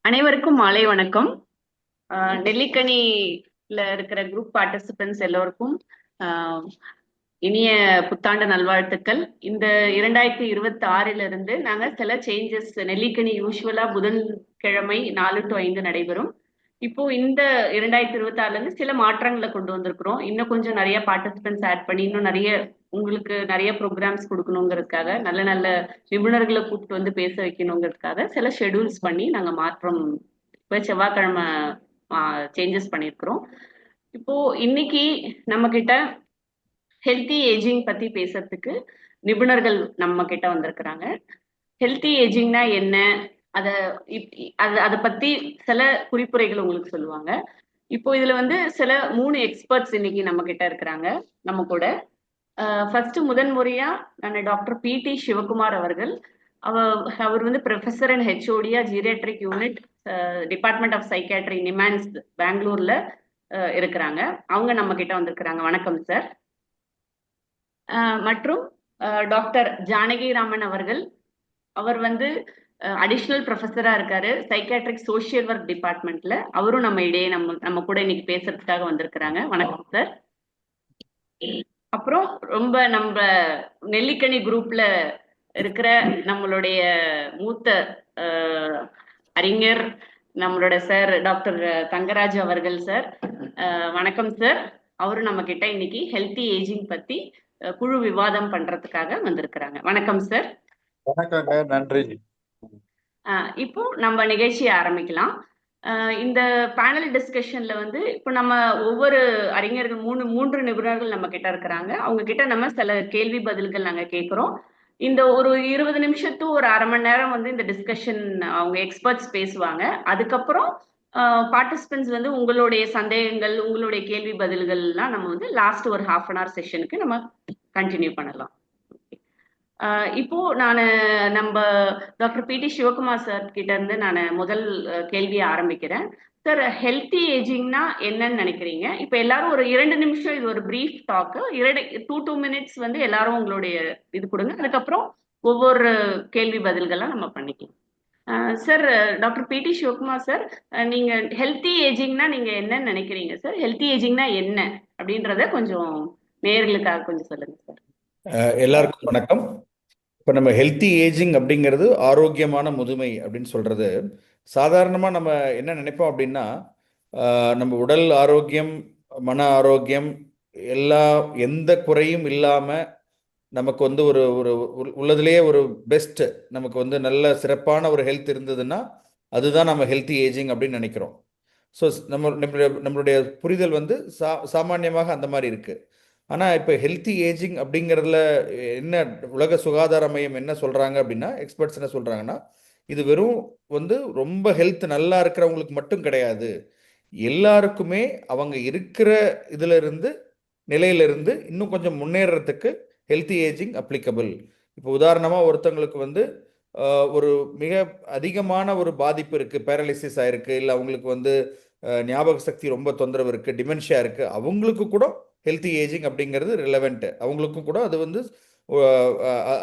அனைவருக்கும் மாலை வணக்கம். நெல்லிக்கனில இருக்கிற குரூப் பார்ட்டிசிபென்ட்ஸ் எல்லோருக்கும் ஆஹ், இனிய புத்தாண்டு நல்வாழ்த்துக்கள். இந்த 2026 இருந்து நாங்க சில சேஞ்சஸ், நெல்லிக்கனி யூஸ்வலா புதன்கிழமை 4 to 5 நடைபெறும். இப்போ இந்த 2026 இருந்து சில மாற்றங்களை கொண்டு வந்திருக்கிறோம். இன்னும் கொஞ்சம் நிறைய பார்ட்டிசிபென்ட்ஸ் ஆட் பண்ணி இன்னும் நிறைய உங்களுக்கு நிறைய ப்ரோக்ராம்ஸ் கொடுக்கணுங்கிறதுக்காக, நல்ல நல்ல நிபுணர்களை கூப்பிட்டு வந்து பேச வைக்கணுங்கிறதுக்காக சில ஷெட்யூல்ஸ் பண்ணி நாங்க மாற்றம் இப்போ செவ்வாய்க்கிழமை சேஞ்சஸ் பண்ணியிருக்கிறோம். இப்போ இன்னைக்கு நம்ம கிட்ட ஹெல்த்தி ஏஜிங் பத்தி பேசுறதுக்கு நிபுணர்கள் நம்ம கிட்ட வந்திருக்கிறாங்க. ஹெல்த்தி ஏஜிங்னா என்ன, அத அதை பத்தி சில குறிப்புரைகள் உங்களுக்கு சொல்லுவாங்க. இப்போ இதுல வந்து சில 3 எக்ஸ்பர்ட்ஸ் இன்னைக்கு நம்ம கிட்ட இருக்கிறாங்க நம்ம கூட. ஃபர்ஸ்ட் முதன் முறையா நான் டாக்டர் பி.டி. சிவகுமார் அவர்கள். அவர் வந்து ப்ரொஃபஸர் அண்ட் ஹெச்ஓடியா geriatric unit, department of psychiatry, NIMHANS, பெங்களூர்ல இருக்கிறாங்க. அவங்க நம்ம கிட்ட வந்திருக்கிறாங்க. வணக்கம் சார். மற்றும் டாக்டர் ஜானகிராமன் அவர்கள். அவர் வந்து அடிஷனல் ப்ரொஃபஸரா இருக்காரு சைக்காட்ரிக் சோஷியல் ஒர்க் டிபார்ட்மெண்ட்ல. அவரும் நம்ம இடையே நம்ம கூட இன்னைக்கு பேசுறதுக்காக வந்திருக்கிறாங்க. வணக்கம் சார். அப்புறம் ரொம்ப நம்ம நெல்லிக்கனி குரூப்ல இருக்கிற நம்மளுடைய மூத்த அறிஞர், நம்மளோட சார் டாக்டர் தங்கராஜ் அவர்கள். சார் வணக்கம் சார். அவரும் நம்ம கிட்ட இன்னைக்கு ஹெல்த்தி ஏஜிங் பத்தி குழு விவாதம் பண்றதுக்காக வந்திருக்கிறாங்க. வணக்கம் சார். வணக்கங்க, நன்றி. இப்போ நம்ம நிகழ்ச்சியை ஆரம்பிக்கலாம். இந்த பேனல் டிஸ்கஷன்ல வந்து இப்போ நம்ம ஒவ்வொரு அறிஞர்கள் மூன்று நிபுணர்கள் நம்ம கிட்ட இருக்கிறாங்க. அவங்க கிட்ட நம்ம சில கேள்வி பதில்கள் நாங்க கேட்கிறோம். இந்த ஒரு 20 நிமிஷத்து ஒரு அரை மணி நேரம் வந்து இந்த டிஸ்கஷன் அவங்க எக்ஸ்பர்ட்ஸ் பேசுவாங்க. அதுக்கப்புறம் பார்ட்டிசிபென்ட்ஸ் வந்து உங்களுடைய சந்தேகங்கள், உங்களுடைய கேள்வி பதில்கள்லாம் நம்ம வந்து லாஸ்ட் ஒரு ஹாஃப் அன் ஹவர் செஷனுக்கு நம்ம கண்டினியூ பண்ணலாம். இப்போ நான் நம்ம டாக்டர் பி.டி. சிவகுமார் சார் கிட்ட இருந்து நான் முதல் கேள்வியை ஆரம்பிக்கிறேன். சார், ஹெல்த்தி ஏஜிங்னா என்னன்னு நினைக்கிறீங்க? இப்போ எல்லாரும் ஒரு 2 நிமிஷம், இது ஒரு பிரீஃப் டாக், 2 minutes வந்து எல்லாரும் உங்களுடைய இது கொடுங்க. அதுக்கப்புறம் ஒவ்வொரு கேள்வி பதில்கள்லாம் நம்ம பண்ணிக்கலாம். Sir, doctor PT. Sivakumar sir, நீங்க ஹெல்த்தி ஏஜிங்னா நீங்க என்னன்னு நினைக்கிறீங்க சார்? ஹெல்த்தி ஏஜிங்னா என்ன அப்படின்றத கொஞ்சம் நேயர்களுக்காக கொஞ்சம் சொல்லுங்க சார். எல்லாருக்கும் வணக்கம். இப்போ நம்ம ஹெல்த்தி ஏஜிங் அப்படிங்கிறது ஆரோக்கியமான முதுமை அப்படின்னு சொல்றது, சாதாரணமாக நம்ம என்ன நினைப்போம் அப்படின்னா, நம்ம உடல் ஆரோக்கியம், மன ஆரோக்கியம் எந்த குறையும் இல்லாமல் நமக்கு வந்து ஒரு ஒரு உள்ளதுலேயே ஒரு பெஸ்ட், நமக்கு வந்து நல்ல சிறப்பான ஒரு ஹெல்த் இருந்ததுன்னா அதுதான் நம்ம ஹெல்த்தி ஏஜிங் அப்படின்னு நினைக்கிறோம். ஸோ நம்மளுடைய புரிதல் வந்து சாமானியமாக அந்த மாதிரி இருக்குது. ஆனால் இப்போ ஹெல்த்தி ஏஜிங் அப்படிங்கிறதுல என்ன உலக சுகாதார மையம் என்ன சொல்கிறாங்க அப்படின்னா, எக்ஸ்பர்ட்ஸ் என்ன சொல்கிறாங்கன்னா, இது வெறும் வந்து ரொம்ப ஹெல்த் நல்லா இருக்கிறவங்களுக்கு மட்டும் கிடையாது, எல்லாருக்குமே அவங்க இருக்கிற இதிலிருந்து நிலையிலிருந்து இன்னும் கொஞ்சம் முன்னேறத்துக்கு ஹெல்த்தி ஏஜிங் அப்ளிகபிள். இப்போ உதாரணமாக ஒருத்தவங்களுக்கு வந்து ஒரு மிக அதிகமான ஒரு பாதிப்பு இருக்குது, பேரலிசிஸ் ஆயிருக்கு, இல்லை அவங்களுக்கு வந்து ஞாபக சக்தி ரொம்ப தொந்தரவு இருக்குது, டிமென்ஷியா இருக்குது, அவங்களுக்கு கூட ஹெல்த்தி ஏஜிங் அப்படிங்கிறது ரிலவெண்ட்டு, அவங்களுக்கும் கூட அது வந்து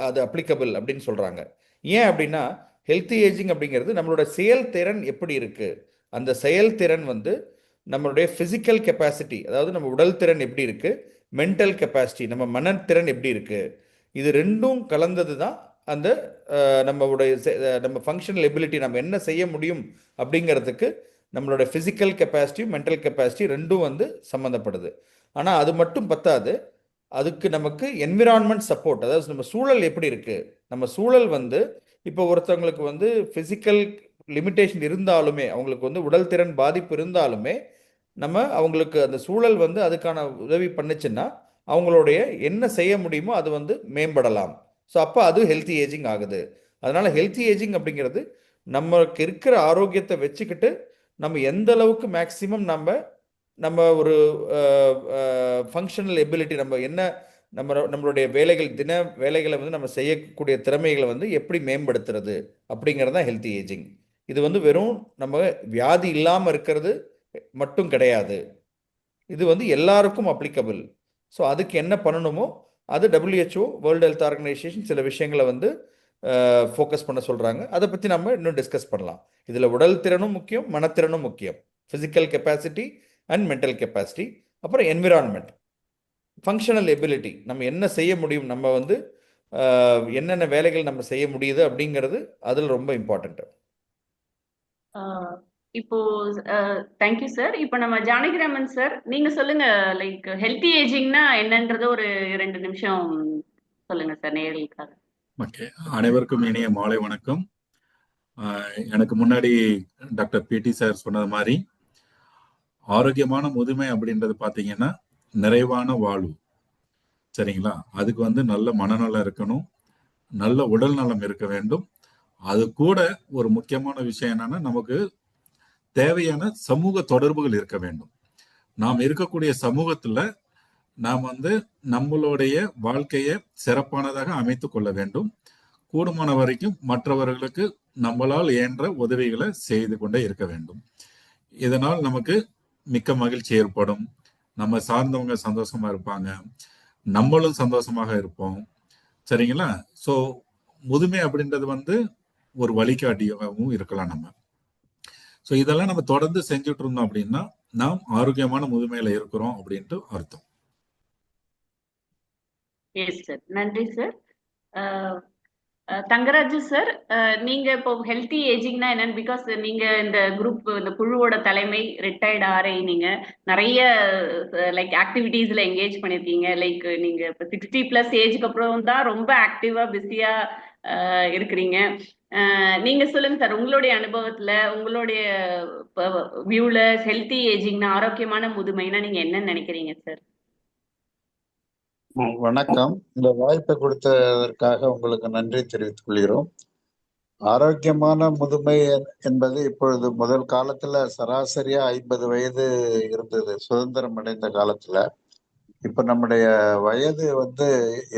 அது அப்ளிகபிள் அப்படின்னு சொல்கிறாங்க. ஏன் அப்படின்னா, ஹெல்த்தி ஏஜிங் அப்படிங்கிறது நம்மளோட செயல்திறன் எப்படி இருக்குது, அந்த செயல்திறன் வந்து நம்மளுடைய ஃபிசிக்கல் கெப்பாசிட்டி, அதாவது நம்ம உடல் திறன் எப்படி இருக்குது, மென்டல் கெப்பாசிட்டி, நம்ம மனத்திறன் எப்படி இருக்குது, இது ரெண்டும் கலந்தது தான் அந்த நம்ம ஃபங்க்ஷனல் எபிலிட்டி, நம்ம என்ன செய்ய முடியும் அப்படிங்கிறதுக்கு நம்மளோட ஃபிசிக்கல் கெப்பாசிட்டியும் மென்டல் கெப்பாசிட்டி ரெண்டும் வந்து சம்மந்தப்படுது. ஆனால் அது மட்டும் பத்தாது, அதுக்கு நமக்கு என்விரான்மெண்ட் சப்போர்ட், அதாவது நம்ம சூழல் எப்படி இருக்குது, நம்ம சூழல் வந்து இப்போ ஒருத்தவங்களுக்கு வந்து ஃபிசிக்கல் லிமிட்டேஷன் இருந்தாலுமே, அவங்களுக்கு வந்து உடல் திறன் பாதிப்பு இருந்தாலுமே, நம்ம அவங்களுக்கு அந்த சூழல் வந்து அதுக்கான உதவி பண்ணுச்சுன்னா அவங்களுடைய என்ன செய்ய முடியுமோ அது வந்து மேம்படலாம். ஸோ அப்போ அது ஹெல்த்தி ஏஜிங் ஆகுது. அதனால் ஹெல்த்தி ஏஜிங் அப்படிங்கிறது நமக்கு இருக்கிற ஆரோக்கியத்தை வச்சுக்கிட்டு நம்ம எந்த அளவுக்கு மேக்சிமம் நம்ம ஒரு ஃபங்க்ஷனல் எபிலிட்டி, நம்ம என்ன நம்மளுடைய தின வேலைகளை வந்து நம்ம செய்யக்கூடிய திறமைகளை வந்து எப்படி மேம்படுத்துறது அப்படிங்கிறது தான் ஹெல்த்தி ஏஜிங். இது வந்து வெறும் நம்ம வியாதி இல்லாமல் இருக்கிறது மட்டும் கிடையாது, இது வந்து எல்லாருக்கும் அப்ளிகபிள். ஸோ அதுக்கு என்ன பண்ணணுமோ அது WHO, வேர்ல்டு ஹெல்த் ஆர்கனைசேஷன் சில விஷயங்களை வந்து ஃபோக்கஸ் பண்ண சொல்கிறாங்க. அதை பற்றி நம்ம இன்னும் டிஸ்கஸ் பண்ணலாம். இதில் உடல் திறனும் முக்கியம், மனத்திறனும் முக்கியம். Physical capacity and mental capacity. அப்புறம் என்விரான்மெண்ட், ஃபங்க்ஷனல் எபிலிட்டி, நம்ம என்ன செய்ய முடியும், நம்ம வந்து என்னென்ன வேலைகள் நம்ம செய்ய முடியுது அப்படிங்கிறது அதில் ரொம்ப இம்பார்ட்டண்ட்டு. இப்போ தேங்க்யூ சார். இப்போ நம்ம ஜானகிராமன் சார், நீங்க சொல்லுங்க, லைக் ஹெல்த்தி ஏஜிங்னா என்னன்றது ஒரு 2 நிமிஷம் சொல்லுங்க சார் நேயர்களுக்காக. ஓகே, அனைவருக்கும் இனிய மாலை வணக்கம். எனக்கு முன்னாடி டாக்டர் பிடி சார் சொன்னது மாதிரி ஆரோக்கியமான முதுமை அப்படின்றது பார்த்தீங்கன்னா நிறைவான வாழ்வு, சரிங்களா? அதுக்கு வந்து நல்ல மனநலம் இருக்கணும், நல்ல உடல் நலம் இருக்க வேண்டும். அது கூட ஒரு முக்கியமான விஷயம் என்னன்னா, நமக்கு தேவையான சமூக தொடர்புகள் இருக்க வேண்டும். நாம் இருக்கக்கூடிய சமூகத்துல நாம் வந்து நம்மளுடைய வாழ்க்கையை சிறப்பானதாக அமைத்து கொள்ள வேண்டும். கூடுமான வரைக்கும் மற்றவர்களுக்கு நம்மளால் இயன்ற உதவிகளை செய்து கொண்டே இருக்க வேண்டும். இதனால் நமக்கு மிக்க மகிழ்ச்சி ஏற்படும். நம்ம சார்ந்தவங்க சந்தோஷமா இருப்பாங்க, நம்மளும் சந்தோஷமாக இருப்போம், சரிங்களா? ஸோ முதுமை அப்படின்றது வந்து ஒரு வழிகாட்டியாகவும் இருக்கலாம் நம்ம. ஸோ இதெல்லாம் நம்ம தொடர்ந்து செஞ்சுட்டு இருந்தோம் அப்படின்னா நாம் ஆரோக்கியமான முதுமையில இருக்கிறோம் அப்படின்ட்டு அர்த்தம். எஸ் சார், நன்றி சார். தங்கராஜு சார், நீங்க இப்போ ஹெல்த்தி ஏஜிங்னா என்னன்னு, பிகாஸ் நீங்க இந்த குரூப், இந்த குழுவோட தலைமை, ரிட்டையர்ட் ஆர்ஐ, நீங்க நிறைய லைக் ஆக்டிவிட்டீஸ்ல என்கேஜ் பண்ணிருக்கீங்க. லைக் நீங்க இப்போ 60+ ஏஜ்க்கு அப்புறம் தான் ரொம்ப ஆக்டிவா பிஸியா இருக்கிறீங்க. நீங்க சொல்லுங்க சார், உங்களுடைய அனுபவத்துல, உங்களுடைய வியூல ஹெல்த்தி ஏஜிங்னா, ஆரோக்கியமான முதுமைனா நீங்க என்ன நினைக்கிறீங்க சார்? வணக்கம். இந்த வாய்ப்பை கொடுத்ததற்காக உங்களுக்கு நன்றி தெரிவித்துக் கொள்கிறோம். ஆரோக்கியமான முதுமை என்பது இப்பொழுது, முதல் காலத்துல சராசரியா 50 வயது இருந்தது சுதந்திரம் அடைந்த காலத்துல. இப்ப நம்முடைய வயது வந்து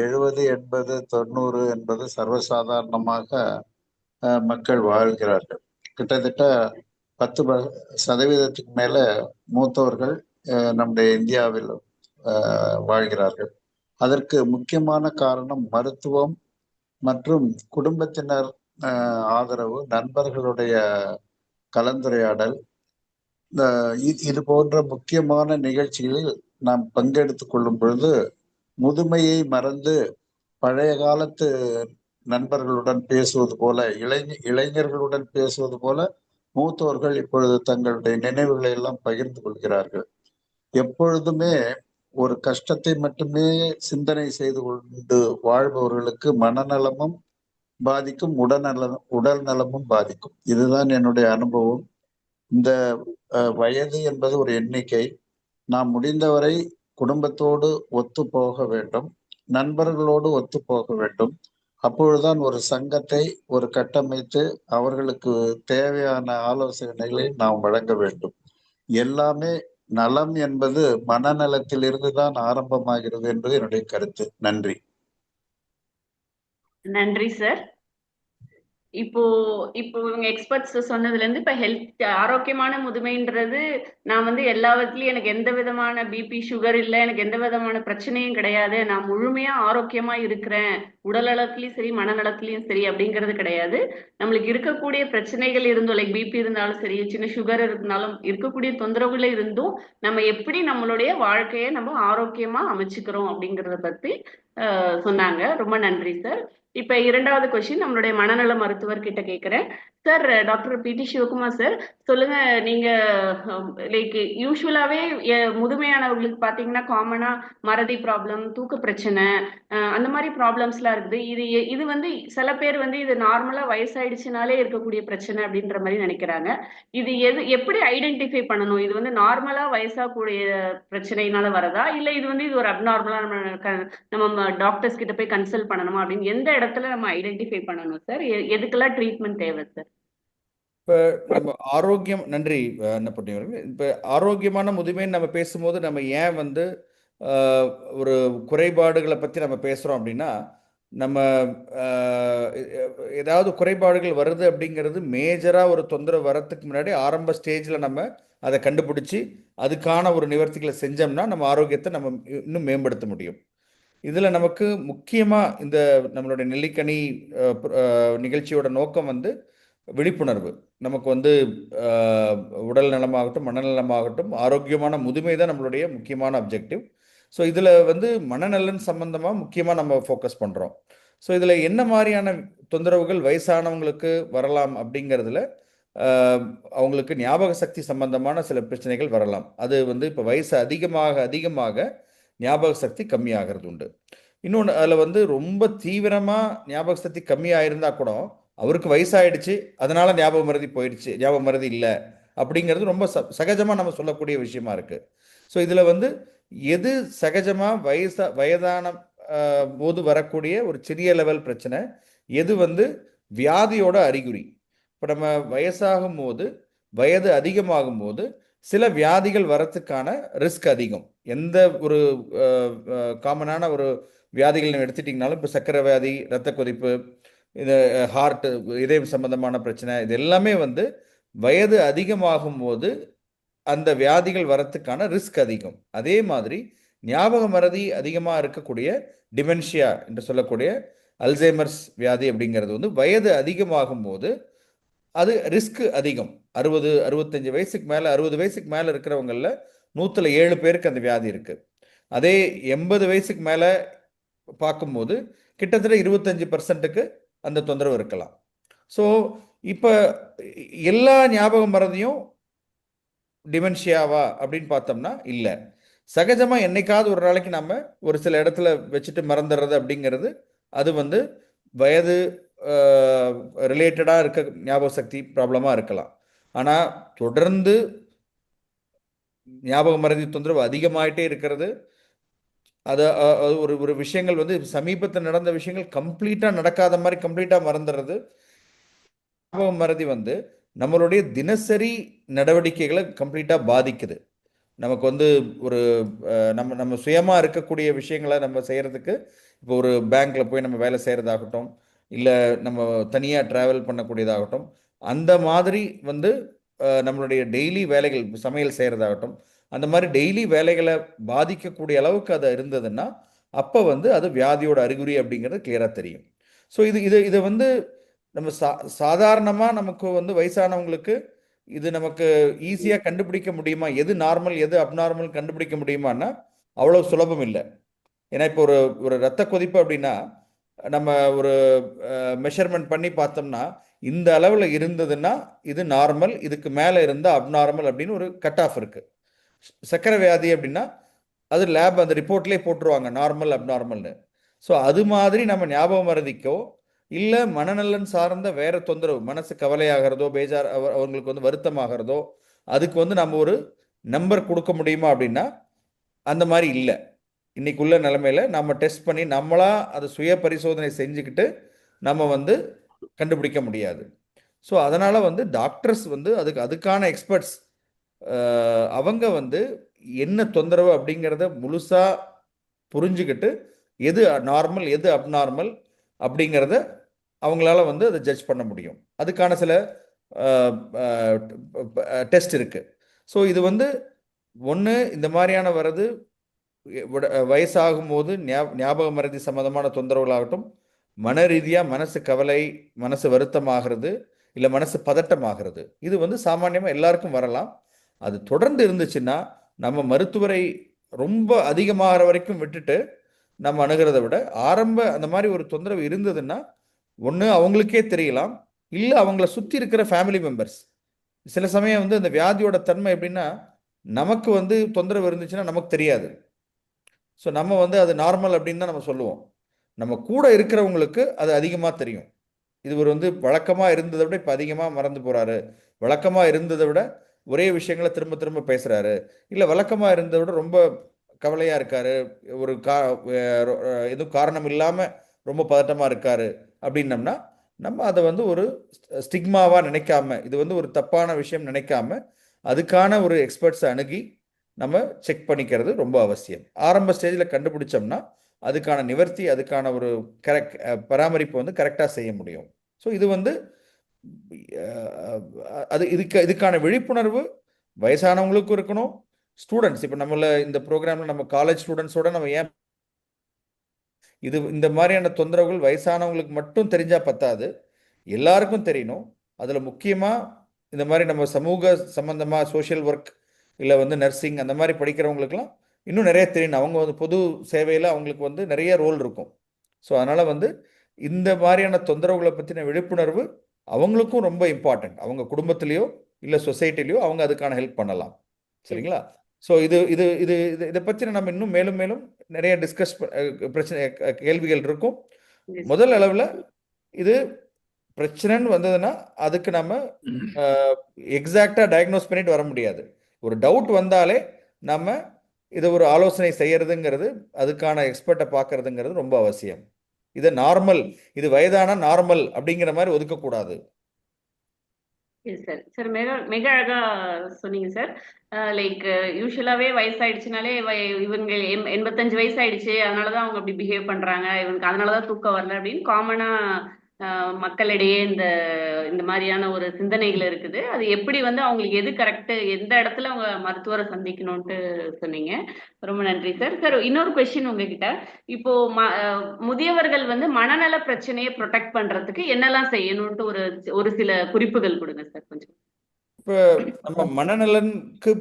70, 80, 90 என்பது சர்வசாதாரணமாக மக்கள் வாழ்கிறார்கள். கிட்டத்தட்ட 10% மேல மூத்தவர்கள் நம்முடைய இந்தியாவில் வாழ்கிறார்கள். அதற்கு முக்கியமான காரணம் மருத்துவம் மற்றும் குடும்பத்தினர் ஆதரவு, நண்பர்களுடைய கலந்துரையாடல். இது போன்ற முக்கியமான நிகழ்ச்சிகளில் நாம் பங்கெடுத்துக் கொள்ளும் பொழுது முதுமையை மறந்து பழைய காலத்து நண்பர்களுடன் பேசுவது போல, இளைஞர்களுடன் பேசுவது போல மூத்தோர்கள் இப்பொழுது தங்களுடைய நினைவுகளை எல்லாம் பகிர்ந்து கொள்கிறார்கள். எப்பொழுதுமே ஒரு கஷ்டத்தை மட்டுமே சிந்தனை செய்து கொண்டு வாழ்பவர்களுக்கு மனநலமும் பாதிக்கும், உடல் நலமும் பாதிக்கும். இதுதான் என்னுடைய அனுபவம். இந்த வயது என்பது ஒரு எண்ணிக்கை. நாம் முடிந்தவரை குடும்பத்தோடு ஒத்து போக வேண்டும், நண்பர்களோடு ஒத்து போக வேண்டும். அப்பொழுதுதான் ஒரு சங்கத்தை ஒரு கட்டமைத்து அவர்களுக்கு தேவையான ஆலோசனைகளை நாம் வழங்க வேண்டும். எல்லாமே நலம் என்பது மனநலத்தில் இருந்துதான் ஆரம்பமாகிறது என்பது என்னுடைய கருத்து. நன்றி. நன்றி சார். இப்போ இவங்க எக்ஸ்பர்ட்ஸ் சொன்னதுல இருந்து, இப்ப ஹெல்த், ஆரோக்கியமான முதுமைன்றது, நான் வந்து எல்லாத்துலயும் எனக்கு எந்த விதமான பிபி சுகர் இல்லை, எனக்கு எந்த விதமான பிரச்சனையும் கிடையாது, நான் முழுமையா ஆரோக்கியமா இருக்கிறேன், உடல் நலத்திலயும் சரி மனநலத்திலயும் சரி அப்படிங்கிறது கிடையாது. நம்மளுக்கு இருக்கக்கூடிய பிரச்சனைகள் இருந்தும், லைக் பிபி இருந்தாலும் சரி, சின்ன சுகர் இருந்தாலும், இருக்கக்கூடிய தொந்தரவுல இருந்தும் நம்ம எப்படி நம்மளுடைய வாழ்க்கையை நம்ம ஆரோக்கியமா அமைச்சுக்கிறோம் அப்படிங்கறத பத்தி சொன்னாங்க. ரொம்ப நன்றி சார். இப்ப 2வது கொஸ்டின் நம்மளுடைய மனநல மருத்துவர் கிட்ட கேட்கிறேன். சார், டாக்டர் பிடி சிவகுமார் சார், சொல்லுங்க. நீங்க லைக் யூஸ்வலாவே முதுமையானவர்களுக்கு பாத்தீங்கன்னா காமனா மறதி ப்ராப்ளம், தூக்க பிரச்சனை, அந்த மாதிரி ப்ராப்ளம்ஸ் எல்லாம் இருக்குது. இது வந்து சில பேர் வந்து இது நார்மலா வயசாயிடுச்சுனாலே இருக்கக்கூடிய பிரச்சனை அப்படின்ற மாதிரி நினைக்கிறாங்க. இது எப்படி ஐடென்டிஃபை பண்ணணும்? இது வந்து நார்மலா வயசாகக்கூடிய பிரச்சனையினால வரதா, இல்ல இது வந்து இது ஒரு அப்நார்மலா நம்ம டாக்டர்ஸ் கிட்ட போய் கன்சல்ட் பண்ணணுமா அப்படின்னு எந்த இடத்துல நம்ம ஐடென்டிஃபை பண்ணணும் சார்? எதுக்கெல்லாம் ட்ரீட்மெண்ட் தேவை சார்? இப்போ நம்ம ஆரோக்கியம், நன்றி என்ன பண்ணுவீங்க. இப்போ ஆரோக்கியமான முதுமைன்னு நம்ம பேசும்போது நம்ம ஏன் வந்து ஒரு குறைபாடுகளை பற்றி நம்ம பேசுகிறோம் அப்படின்னா, நம்ம ஏதாவது குறைபாடுகள் வருது அப்படிங்கிறது மேஜராக ஒரு தொந்தரவு வரத்துக்கு முன்னாடி ஆரம்ப ஸ்டேஜில் நம்ம அதை கண்டுபிடிச்சி அதுக்கான ஒரு நிவர்த்திகளை செஞ்சோம்னா நம்ம ஆரோக்கியத்தை நம்ம இன்னும் மேம்படுத்த முடியும். இதில் நமக்கு முக்கியமாக இந்த நம்மளுடைய நெல்லிக்கனி நிகழ்ச்சியோட நோக்கம் வந்து விழிப்புணர்வு. நமக்கு வந்து உடல் நலமாகட்டும் மனநலமாகட்டும் ஆரோக்கியமான முதுமை தான் நம்மளுடைய முக்கியமான அப்ஜெக்டிவ். ஸோ இதில் வந்து மனநலன் சம்பந்தமாக முக்கியமாக நம்ம ஃபோக்கஸ் பண்ணுறோம். ஸோ இதில் என்ன மாதிரியான தொந்தரவுகள் வயசானவங்களுக்கு வரலாம் அப்படிங்கிறதுல அவங்களுக்கு ஞாபக சக்தி சம்பந்தமான சில பிரச்சனைகள் வரலாம். அது வந்து இப்போ வயசு அதிகமாக அதிகமாக ஞாபக சக்தி கம்மியாகிறது உண்டு. இன்னொன்று அதில் வந்து ரொம்ப தீவிரமாக ஞாபக சக்தி கம்மியாயிருந்தா கூட அவருக்கு வயசாயிடுச்சு அதனால ஞாபக மறதி போயிடுச்சு, ஞாபக மறதி இல்லை அப்படிங்கிறது ரொம்ப சகஜமாக நம்ம சொல்லக்கூடிய விஷயமா இருக்கு. ஸோ இதில் வந்து எது சகஜமாக வயதான போது வரக்கூடிய ஒரு சிறிய லெவல் பிரச்சனை, எது வந்து வியாதியோட அறிகுறி. இப்போ நம்ம வயசாகும் போது வயது அதிகமாகும் போது சில வியாதிகள் வரத்துக்கான ரிஸ்க் அதிகம். எந்த ஒரு காமனான ஒரு வியாதிகள் எடுத்துட்டிங்கனாலும் இப்போ சர்க்கரை வியாதி, இரத்த கொதிப்பு, இது ஹார்ட் இதயம் சம்பந்தமான பிரச்சனை, இது எல்லாமே வந்து வயது அதிகமாகும் போது அந்த வியாதிகள் வரத்துக்கான ரிஸ்க் அதிகம். அதே மாதிரி ஞாபக மறதி அதிகமாக இருக்கக்கூடிய டிமென்ஷியா என்று சொல்லக்கூடிய அல்சைமர்ஸ் வியாதி அப்படிங்கிறது வந்து வயது அதிகமாகும் போது அது ரிஸ்க் அதிகம். 65 வயசுக்கு மேலே 60 வயசுக்கு மேலே இருக்கிறவங்களில் 100ல் 7 பேருக்கு அந்த வியாதி இருக்கு. அதே 80 வயசுக்கு மேலே பார்க்கும்போது கிட்டத்தட்ட 25%க்கு அந்த தொந்தரவு இருக்கலாம். ஸோ இப்போ எல்லா ஞாபக மறதியும் டிமென்ஷியாவா அப்படின்னு பார்த்தோம்னா இல்லை. சகஜமாக என்னைக்காவது ஒரு நாளைக்கு நம்ம ஒரு சில இடத்துல வச்சுட்டு மறந்துடுறது அப்படிங்கிறது அது வந்து வயது ரிலேட்டடாக இருக்க ஞாபக சக்தி ப்ராப்ளமாக இருக்கலாம். ஆனால் தொடர்ந்து ஞாபக மறதி தொந்தரவு அதிகமாயிட்டே இருக்கிறது, அது ஒரு ஒரு விஷயங்கள் வந்து சமீபத்தில் நடந்த விஷயங்கள் கம்ப்ளீட்டாக நடக்காத மாதிரி கம்ப்ளீட்டாக மறந்துடுறது. ஞாபக மறதி வந்து நம்மளுடைய தினசரி நடவடிக்கைகளை கம்ப்ளீட்டாக பாதிக்குது. நமக்கு வந்து ஒரு நம்ம நம்ம சுயமாக இருக்கக்கூடிய விஷயங்களை நம்ம செய்கிறதுக்கு, இப்போ ஒரு பேங்க்கில் போய் நம்ம வேலை செய்கிறதாகட்டும், இல்லை நம்ம தனியாக ட்ராவல் பண்ணக்கூடியதாகட்டும், அந்த மாதிரி வந்து நம்மளுடைய டெய்லி வேலைகள் சமையல் செய்கிறதாகட்டும், அந்த மாதிரி டெய்லி வேலைகளை பாதிக்கக்கூடிய அளவுக்கு அது இருந்ததுன்னா அப்போ வந்து அது வியாதியோட அறிகுறி அப்படிங்கிறது கிளியராக தெரியும். ஸோ இதை வந்து நம்ம சாதாரணமாக நமக்கு வந்து வயசானவங்களுக்கு இது நமக்கு ஈஸியாக கண்டுபிடிக்க முடியுமா, எது நார்மல் எது அப்நார்மல் கண்டுபிடிக்க முடியுமான்னா அவ்வளோ சுலபம் இல்லை. ஏன்னா இப்போ ஒரு ஒரு ரத்த கொதிப்பு அப்படின்னா நம்ம ஒரு மெஷர்மெண்ட் பண்ணி பார்த்தோம்னா இந்த அளவில் இருந்ததுன்னா இது நார்மல், இதுக்கு மேலே இருந்தால் அப்நார்மல் அப்படின்னு ஒரு கட் ஆஃப் இருக்கு. சர்க்கரை வியாதி அப்படின்னா அது லேப் அந்த ரிப்போர்ட்லேயே போட்டுருவாங்க நார்மல் அப்நார்மல்னு. ஸோ அது மாதிரி நம்ம ஞாபக மறதிக்கோ இல்லை மனநலன் சார்ந்த வேற தொந்தரவு, மனசு கவலையாகிறதோ பேஜார் அவங்களுக்கு வந்து வருத்தமாகிறதோ அதுக்கு வந்து நம்ம ஒரு நம்பர் கொடுக்க முடியுமா அப்படின்னா அந்த மாதிரி இல்லை. இன்னைக்குள்ள நிலைமையில நம்ம டெஸ்ட் பண்ணி நம்மளா அதை சுய பரிசோதனை செஞ்சுக்கிட்டு நம்ம வந்து கண்டுபிடிக்க முடியாது. ஸோ அதனால வந்து டாக்டர்ஸ் வந்து அதுக்கான எக்ஸ்பர்ட்ஸ் அவங்க வந்து என்ன தொந்தரவு அப்படிங்கிறத முழுசா புரிஞ்சுக்கிட்டு எது நார்மல் எது அப்நார்மல் அப்படிங்கிறத அவங்களால வந்து அதை ஜட்ஜ் பண்ண முடியும். அதுக்கான சில டெஸ்ட் இருக்கு. ஸோ இது வந்து ஒன்று இந்த மாதிரியான வர்றது வயசாகும் போது ஞாபக மறதி சம்பந்தமான தொந்தரவுகளாகட்டும், மன ரீதியாக மனசு கவலை, மனசு வருத்தமாகிறது, இல்லை மனசு பதட்டமாகிறது, இது வந்து சாமானியமாக எல்லாருக்கும் வரலாம். அது தொடர்ந்து இருந்துச்சுன்னா நம்ம மருத்துவரை ரொம்ப அதிகமாகிற வரைக்கும் விட்டுட்டு நம்ம அணுகிறத விட ஆரம்ப அந்த மாதிரி ஒரு தொந்தரவு இருந்ததுன்னா ஒன்று அவங்களுக்கே தெரியலாம், இல்லை அவங்கள சுற்றி இருக்கிற ஃபேமிலி மெம்பர்ஸ். சில சமயம் வந்து அந்த வியாதியோட தன்மை எப்படின்னா நமக்கு வந்து தொந்தரவு இருந்துச்சுன்னா நமக்கு தெரியாது. ஸோ நம்ம வந்து அது நார்மல் அப்படின்னு தான் நம்ம சொல்லுவோம். நம்ம கூட இருக்கிறவங்களுக்கு அது அதிகமாக தெரியும். இது ஒரு வந்து வழக்கமாக இருந்ததை விட இப்போ அதிகமாக மறந்து போகிறாரு, வழக்கமாக இருந்ததை விட ஒரே விஷயங்களை திரும்ப திரும்ப பேசுகிறாரு, இல்லை வழக்கமாக இருந்ததை விட ரொம்ப கவலையாக இருக்காரு, ஒரு எதுவும் காரணம் இல்லாமல் ரொம்ப பதட்டமாக இருக்காரு அப்படின்னம்னா நம்ம அதை வந்து ஒரு ஸ்டிக்மாவாக நினைக்காம, இது வந்து ஒரு தப்பான விஷயம் நினைக்காம அதுக்கான ஒரு எக்ஸ்பர்ட்ஸை அணுகி நம்ம செக் பண்ணிக்கிறது ரொம்ப அவசியம். ஆரம்ப ஸ்டேஜில் கண்டுபிடிச்சோம்னா அதுக்கான நிவர்த்தி, அதுக்கான ஒரு பராமரிப்பு வந்து கரெக்டாக செய்ய முடியும். ஸோ இது வந்து அது இதுக்கான விழிப்புணர்வு வயசானவங்களுக்கும் இருக்கணும், ஸ்டூடெண்ட்ஸ். இப்போ நம்மள இந்த ப்ரோக்ராமில் நம்ம காலேஜ் ஸ்டூடெண்ட்ஸோட நம்ம ஏன் இந்த மாதிரியான தொந்தரவுகள் வயசானவங்களுக்கு மட்டும் தெரிஞ்சா பத்தாது, எல்லாருக்கும் தெரியணும். அதில் முக்கியமாக இந்த மாதிரி நம்ம சமூக சம்பந்தமாக சோஷியல் ஒர்க் இல்லை வந்து நர்சிங் அந்த மாதிரி படிக்கிறவங்களுக்குலாம் இன்னும் நிறைய தெரியணும். அவங்க வந்து பொது சேவையில் அவங்களுக்கு வந்து நிறைய ரோல் இருக்கும். ஸோ அதனால் வந்து இந்த மாதிரியான தொந்தரவுகளை பற்றின விழிப்புணர்வு அவங்களுக்கும் ரொம்ப இம்பார்ட்டன்ட். அவங்க குடும்பத்திலையோ இல்லை சொசைட்டிலையோ அவங்க அதுக்கான ஹெல்ப் பண்ணலாம். சரிங்களா? ஸோ இது இது இது இது இதை பற்றின நம்ம இன்னும் மேலும் மேலும் நிறைய டிஸ்கஸ் பிரச்சனை கேள்விகள் இருக்கும். முதல் அளவில் இது பிரச்சனைன்னு வந்ததுன்னா அதுக்கு நம்ம எக்ஸாக்டாக டயக்னோஸ் பண்ணிட்டு வர முடியாது. ஒரு டவுட் வந்தாலே நம்ம இதை ஒரு ஆலோசனை செய்யறதுங்கிறது, அதுக்கான எக்ஸ்பர்ட்டை பார்க்கறதுங்கிறது ரொம்ப அவசியம். இது நார்மல், இது வயதான நார்மல் அப்படிங்கிற மாதிரி ஒதுக்கக்கூடாது. சார் சார் மிக மிக அழகா சொன்னீங்க சார். லைக் யூஸ்வலாவே வயசாயிடுச்சுனாலே இவங்க 85 வயசு ஆயிடுச்சு, அதனாலதான் அவங்க அப்படி பிஹேவ் பண்றாங்க, இவனுக்கு அதனாலதான் தூக்கம் வரல அப்படின்னு காமனா மக்களிடையே இந்த இந்த மாதிரியான ஒரு சிந்தனைகள் இருக்குது. அது எப்படி வந்து அவங்களுக்கு எது கரெக்ட், எந்த இடத்துல அவங்க மருத்துவரை சந்திக்கணும்ட்டு சொன்னீங்க. ரொம்ப நன்றி சார். சார் இன்னொரு கொஸ்டின் உங்ககிட்ட. இப்போ முதியவர்கள் வந்து மனநல பிரச்சனையை ப்ரொடெக்ட் பண்றதுக்கு என்னெல்லாம் செய்யணும்ட்டு ஒரு சில குறிப்புகள் கொடுங்க சார் கொஞ்சம். இப்போ நம்ம மனநலனுக்கு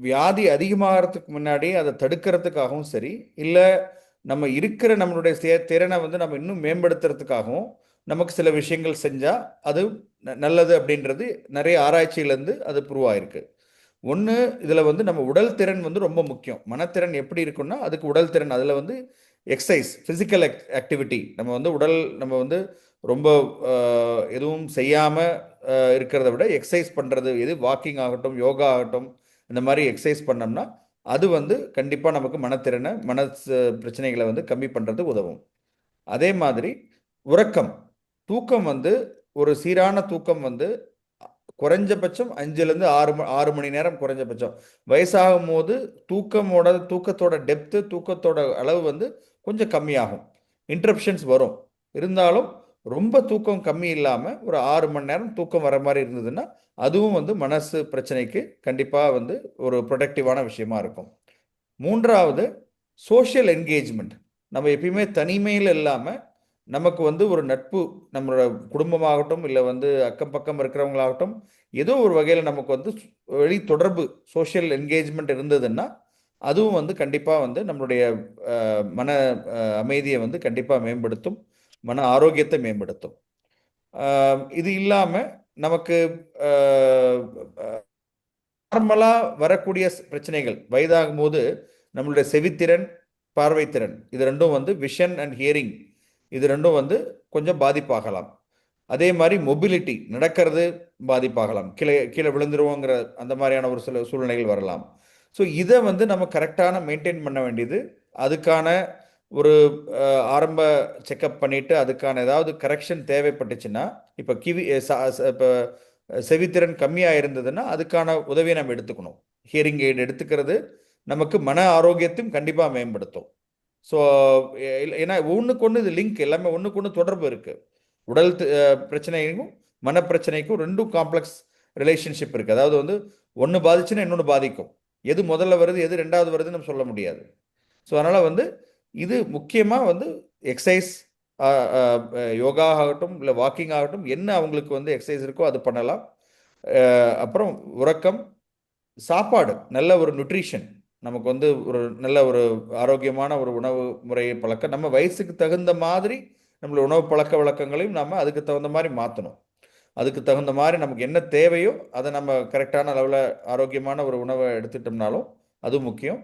வியாதி அதிகமாகிறதுக்கு முன்னாடி அதை தடுக்கிறதுக்காகவும் சரி, இல்லை நம்ம இருக்கிற நம்மளுடைய திறனை வந்து நம்ம இன்னும் மேம்படுத்துறதுக்காகவும் நமக்கு சில விஷயங்கள் செஞ்சால் அது நல்லது அப்படின்றது நிறைய ஆராய்ச்சியிலேருந்து அது ப்ரூவ் ஆயிருக்கு. ஒன்று, இதில் வந்து நம்ம உடல் திறன் வந்து ரொம்ப முக்கியம். மனத்திறன் எப்படி இருக்குன்னா அதுக்கு உடல் திறன், அதில் வந்து எக்ஸசைஸ், ஃபிசிக்கல் ஆக்டிவிட்டி, நம்ம வந்து ரொம்ப எதுவும் செய்யாமல் இருக்கிறத விட எக்ஸசைஸ் பண்ணுறது, எது வாக்கிங் ஆகட்டும், யோகா ஆகட்டும், இந்த மாதிரி எக்ஸசைஸ் பண்ணோம்னா அது வந்து கண்டிப்பாக நமக்கு மனத்திறனை, பிரச்சனைகளை வந்து கம்மி பண்ணுறதுக்கு உதவும். அதே மாதிரி உறக்கம், தூக்கம் வந்து ஒரு சீரான தூக்கம் வந்து குறைஞ்சபட்சம் 5லேருந்து 6 மணி நேரம் குறைஞ்சபட்சம். வயசாகும் போது தூக்கத்தோட டெப்த்து, தூக்கத்தோட அளவு வந்து கொஞ்சம் கம்மியாகும், இன்டரப்ஷன்ஸ் வரும். இருந்தாலும் ரொம்ப தூக்கம் கம்மி இல்லாமல் ஒரு 6 மணி நேரம் தூக்கம் வர மாதிரி இருந்ததுன்னா அதுவும் வந்து மனசு பிரச்சனைக்கு கண்டிப்பாக வந்து ஒரு ப்ரொடக்டிவான விஷயமா இருக்கும். மூன்றாவது, சோஷியல் என்கேஜ்மெண்ட். நம்ம எப்பயுமே தனிமையில் இல்லாமல் நமக்கு வந்து ஒரு நட்பு, நம்மளோட குடும்பமாகட்டும் இல்லை வந்து அக்கம் பக்கம் இருக்கிறவங்களாகட்டும், ஏதோ ஒரு வகையில் நமக்கு வந்து வெளி தொடர்பு, சோஷியல் என்கேஜ்மெண்ட் இருந்ததுன்னா அதுவும் வந்து கண்டிப்பாக வந்து நம்மளுடைய மன அமைதியை வந்து கண்டிப்பாக மேம்படுத்தும், மன ஆரோக்கியத்தை மேம்படுத்தும். இது இல்லாமல் நமக்கு நார்மலாக வரக்கூடிய பிரச்சனைகள் வயதாகும் போது நம்மளுடைய செவித்திறன், பார்வைத்திறன், இது ரெண்டும் வந்து விஷன் அண்ட் ஹியரிங், இது ரெண்டும் வந்து கொஞ்சம் பாதிப்பாகலாம். அதே மாதிரி மொபிலிட்டி, நடக்கிறது பாதிப்பாகலாம், கீழே விழுந்துருவோங்கிற அந்த மாதிரியான ஒரு சில சூழ்நிலைகள் வரலாம். ஸோ இதை வந்து நம்ம கரெக்டான மெயின்டைன் பண்ண வேண்டியது. அதுக்கான ஒரு ஆரம்ப செக்கப் பண்ணிவிட்டு அதுக்கான ஏதாவது கரெக்ஷன் தேவைப்பட்டுச்சுன்னா, இப்போ இப்போ செவித்திறன் கம்மியாக இருந்ததுன்னா அதுக்கான உதவியை நம்ம எடுத்துக்கணும். ஹியரிங் எய்டு எடுத்துக்கிறது நமக்கு மன ஆரோக்கியத்தையும் கண்டிப்பாக மேம்படுத்தும். ஸோ ஏன்னா ஒன்றுக்கு ஒன்று இது லிங்க், எல்லாமே ஒன்றுக்கு ஒன்று தொடர்பு இருக்குது. உடல் பிரச்சனைக்கும் மனப்பிரச்சனைக்கும் ரெண்டும் காம்ப்ளெக்ஸ் ரிலேஷன்ஷிப் இருக்குது. அதாவது வந்து ஒன்று பாதிச்சுன்னா இன்னொன்று பாதிக்கும். எது முதல்ல வருது, எது ரெண்டாவது வருதுன்னு நம்ம சொல்ல முடியாது. ஸோ அதனால் வந்து இது முக்கியமாக வந்து எக்ஸசைஸ், யோகா ஆகட்டும் இல்லை வாக்கிங் ஆகட்டும், என்ன அவங்களுக்கு வந்து எக்ஸசைஸ் இருக்கோ அது பண்ணலாம். அப்புறம் உறக்கம், சாப்பாடு, நல்ல ஒரு நியூட்ரிஷன், நமக்கு வந்து ஒரு நல்ல ஒரு ஆரோக்கியமான ஒரு உணவு முறையை பழக்க, நம்ம வயசுக்கு தகுந்த மாதிரி நம்மளோட உணவு பழக்க வழக்கங்களையும் நம்ம அதுக்கு தகுந்த மாதிரி மாற்றணும். அதுக்கு தகுந்த மாதிரி நமக்கு என்ன தேவையோ அதை நம்ம கரெக்டான அளவில் ஆரோக்கியமான ஒரு உணவை எடுத்துட்டோம்னாலும் அது முக்கியம்.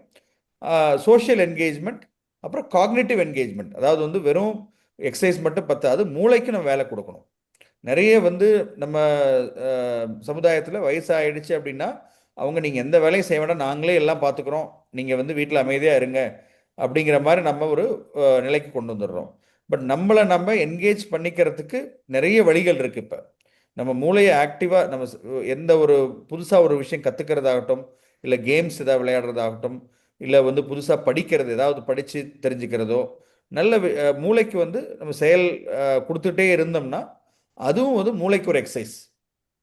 சோஷியல் என்கேஜ்மெண்ட், அப்புறம் காக்னிட்டிவ் என்கேஜ்மெண்ட். அதாவது வந்து வெறும் எக்ஸசைஸ் மட்டும் பத்தாது, மூளைக்கு நம்ம வேலை கொடுக்கணும். நிறைய வந்து நம்ம சமுதாயத்தில் வயசாகிடுச்சு அப்படின்னா அவங்க நீங்கள் எந்த வேலையும் செய்ய வேண்டாம், நாங்களே எல்லாம் பார்த்துக்குறோம், நீங்கள் வந்து வீட்டில் அமைதியாக இருங்க அப்படிங்கிற மாதிரி நம்ம ஒரு நிலைக்கு கொண்டு வந்துடுறோம். பட் நம்மளை நம்ம என்கேஜ் பண்ணிக்கிறதுக்கு நிறைய வழிகள் இருக்குது. இப்போ நம்ம மூளையை ஆக்டிவாக நம்ம எந்த ஒரு புதுசாக ஒரு விஷயம் கற்றுக்கிறதாகட்டும், இல்லை கேம்ஸ் ஏதாவது விளையாடுறதாகட்டும், இல்லை வந்து புதுசாக படிக்கிறது, ஏதாவது படித்து தெரிஞ்சுக்கிறதோ, நல்ல மூளைக்கு வந்து நம்ம செயல் கொடுத்துட்டே இருந்தோம்னா அதுவும் வந்து மூளைக்கு ஒரு எக்ஸசைஸ்.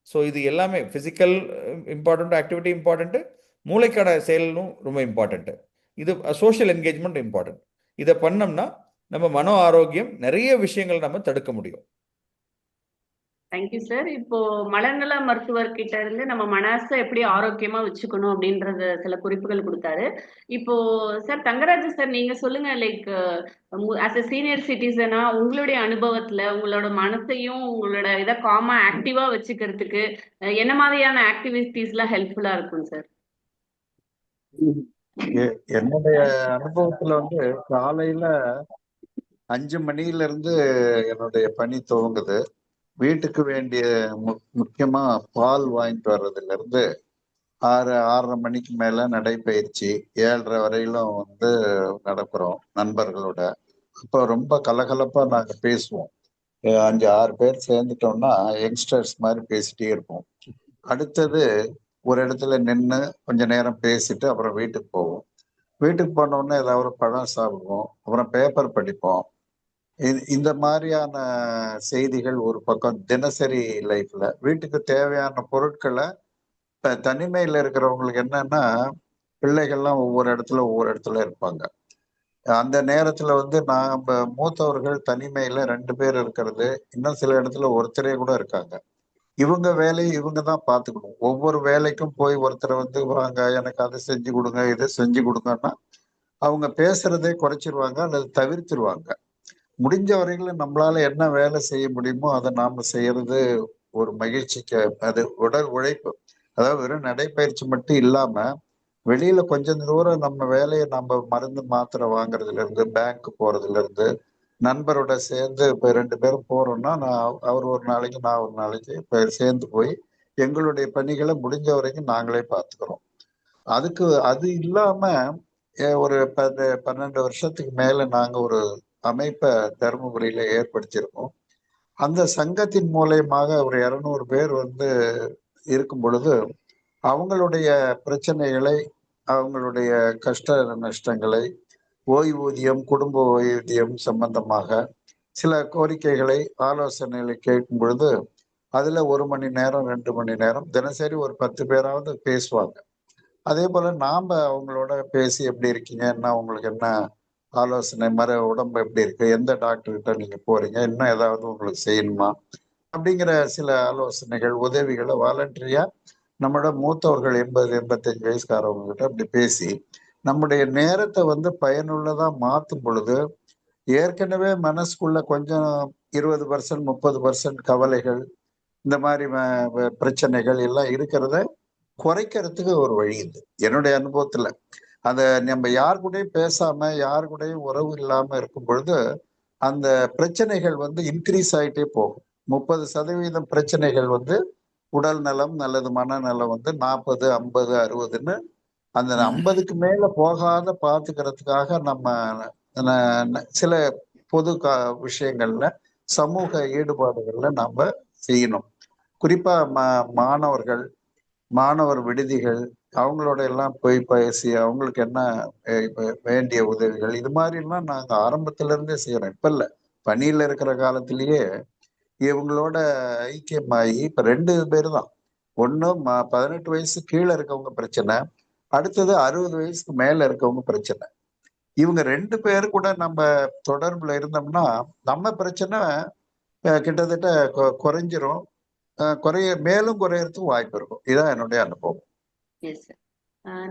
ஸோ இது எல்லாமே ஃபிசிக்கல் இம்பார்ட்டண்ட், ஆக்டிவிட்டி இம்பார்ட்டண்ட்டு, மூளைக்கான செயலும் ரொம்ப இம்பார்ட்டண்ட்டு. இது சோஷியல் என்கேஜ்மெண்ட் இம்பார்ட்டண்ட். இதை பண்ணோம்னா நம்ம மன ஆரோக்கியம் நிறைய விஷயங்கள் நம்ம தடுக்க முடியும். Thank you sir. இப்போ மனநல மருத்துவர்கிட்ட இருந்து நம்ம மனசை எப்படி ஆரோக்கியமா வச்சுக்கணும் அப்படின்றத சில குறிப்புகள் கொடுத்தாரு. இப்போ சார் தங்கராஜ் சார், நீங்க சொல்லுங்க, லைக் ஆஸ் எ சீனியர் சிட்டிசனா உங்களுடைய அனுபவத்துல உங்களோட மனசையும் உங்களோட இதை காமா ஆக்டிவா வச்சுக்கிறதுக்கு என்ன மாதிரியான ஆக்டிவிட்டிஸ் எல்லாம் ஹெல்ப்ஃபுல்லா இருக்கும் சார்? என்னுடைய அனுபவத்துல வந்து காலையில 5 மணியில இருந்து என்னுடைய பணி துவங்குது. வீட்டுக்கு வேண்டிய முக்கியமா பால் வாங்கிட்டு வர்றதுல இருந்து 6:30 மணிக்கு மேல நடைப்பயிற்சி 7:30 வரையிலும் வந்து நடக்கிறோம் நண்பர்களோட. அப்போ ரொம்ப கலகலப்பா நாங்க பேசுவோம். 5-6 பேர் சேர்ந்துட்டோம்னா யங்ஸ்டர்ஸ் மாதிரி பேசிட்டே இருப்போம். அடுத்தது ஒரு இடத்துல நின்று கொஞ்ச நேரம் பேசிட்டு அப்புறம் வீட்டுக்கு போவோம். வீட்டுக்கு போனோடனே ஏதாவது ஒரு பழம் சாப்பிடுவோம், அப்புறம் பேப்பர் படிப்போம். இந்த மாதிரியான செய்திகள் ஒரு பக்கம் தினசரி லைஃப்ல. வீட்டுக்கு தேவையான பொருட்களை இப்ப தனிமையில இருக்கிறவங்களுக்கு என்னன்னா, பிள்ளைகள்லாம் ஒவ்வொரு இடத்துல இருப்பாங்க. அந்த நேரத்துல வந்து நாம மூத்தவர்கள் தனிமையில 2 பேர் இருக்கிறது, இன்னும் சில இடத்துல ஒருத்தரே கூட இருக்காங்க. இவங்க வேலையை இவங்க தான் பார்த்துக்கணும். ஒவ்வொரு வேலைக்கும் போய் ஒருத்தரை வந்து வாங்க எனக்கு அதை செஞ்சு கொடுங்க, இதை செஞ்சு கொடுங்கன்னா அவங்க பேசுறதே குறைச்சிருவாங்க அல்லது தவிர்த்துருவாங்க. முடிஞ்ச வரைக்கும் நம்மளால என்ன வேலை செய்ய முடியுமோ அதை நாம செய்யறது ஒரு மகிழ்ச்சிக்கு. அது உடல் உழைப்பு. அதாவது வெறும் நடைப்பயிற்சி மட்டும் இல்லாம வெளியில கொஞ்சம் தூரம் நம்ம வேலையை நம்ம மருந்து மாத்திரை வாங்குறதுல இருந்து பேங்க் போறதுல இருந்து நண்பரோட சேர்ந்து இப்ப 2 பேரும் போறோம்னா அவர் ஒரு நாளைக்கு நான் ஒரு நாளைக்கு இப்ப சேர்ந்து போய் எங்களுடைய பணிகளை முடிஞ்ச வரைக்கும் நாங்களே பார்த்துக்கிறோம். அது இல்லாம ஒரு 12 வருஷத்துக்கு மேல நாங்க ஒரு அமைப்பை தருமபுரியில ஏற்படுத்தியிருக்கோம். அந்த சங்கத்தின் மூலயமாக ஒரு 200 பேர் வந்து இருக்கும் பொழுது அவங்களுடைய பிரச்சனைகளை, அவங்களுடைய கஷ்ட நஷ்டங்களை, ஓய்வூதியம், குடும்ப ஓய்வூதியம் சம்பந்தமாக சில கோரிக்கைகளை, ஆலோசனைகளை கேட்கும் பொழுது அதுல 1 மணி நேரம் 2 மணி நேரம் தினசரி ஒரு 10 பேராவது பேசுவாங்க. அதே போல நாம அவங்களோட பேசி எப்படி இருக்கீங்க, என்ன உங்களுக்கு என்ன ஆலோசனை, உடம்பு எப்படி இருக்கு, எந்த டாக்டர் கிட்ட நீங்க போறீங்க, இன்னும் ஏதாவது உங்களுக்கு செய்யணுமா அப்படிங்கிற சில ஆலோசனைகள், உதவிகளை வாலண்டரியா நம்மளோட மூத்தவர்கள் 80-85 வயசுக்காரவங்க கிட்ட அப்படி பேசி நம்முடைய நேரத்தை வந்து பயனுள்ளதா மாற்றும் பொழுது ஏற்கனவே மனசுக்குள்ள கொஞ்சம் 20% 30% கவலைகள், இந்த மாதிரி பிரச்சனைகள் எல்லாம் இருக்கிறத குறைக்கிறதுக்கு ஒரு வழி இது என்னுடைய அனுபவத்துல. அத நம்ம யார் கூடயும் பேசாம யார் கூடயும் உறவு இல்லாம இருக்கும் பொழுது அந்த பிரச்சனைகள் வந்து இன்க்ரீஸ் ஆயிட்டே போகும். 30% பிரச்சனைகள் வந்து உடல் நலம் அல்லது மனநலம் வந்து 40, 50, 60ன்னு அந்த 50க்கு மேல போகாத பாத்துக்கிறதுக்காக நம்ம சில பொது விஷயங்கள்ல சமூக ஈடுபாடுகள்ல நாம செய்யணும். குறிப்பா மாணவர்கள், மாணவர் விடுதிகள் அவங்களோட எல்லாம் போய் பேசி அவங்களுக்கு என்ன வேண்டிய உதவிகள் இது மாதிரி எல்லாம் நாங்க ஆரம்பத்துல இருந்தே செய்யறோம். இப்ப இல்ல, பணியில இருக்கிற காலத்திலேயே இவங்களோட ஐக்கியமாகி இப்ப 2 பேர் தான். ஒண்ணு 18 வயசு கீழே இருக்கவங்க பிரச்சனை, அடுத்தது 60 வயசுக்கு மேல இருக்கவங்க பிரச்சனை. இவங்க 2 பேர் கூட நம்ம தொடர்புல இருந்தோம்னா நம்ம பிரச்சனை கிட்டத்தட்ட குறைஞ்சிரும். மேலும் குறையறதுக்கு வாய்ப்பு இருக்கும். இதான் என்னுடைய அனுபவம்.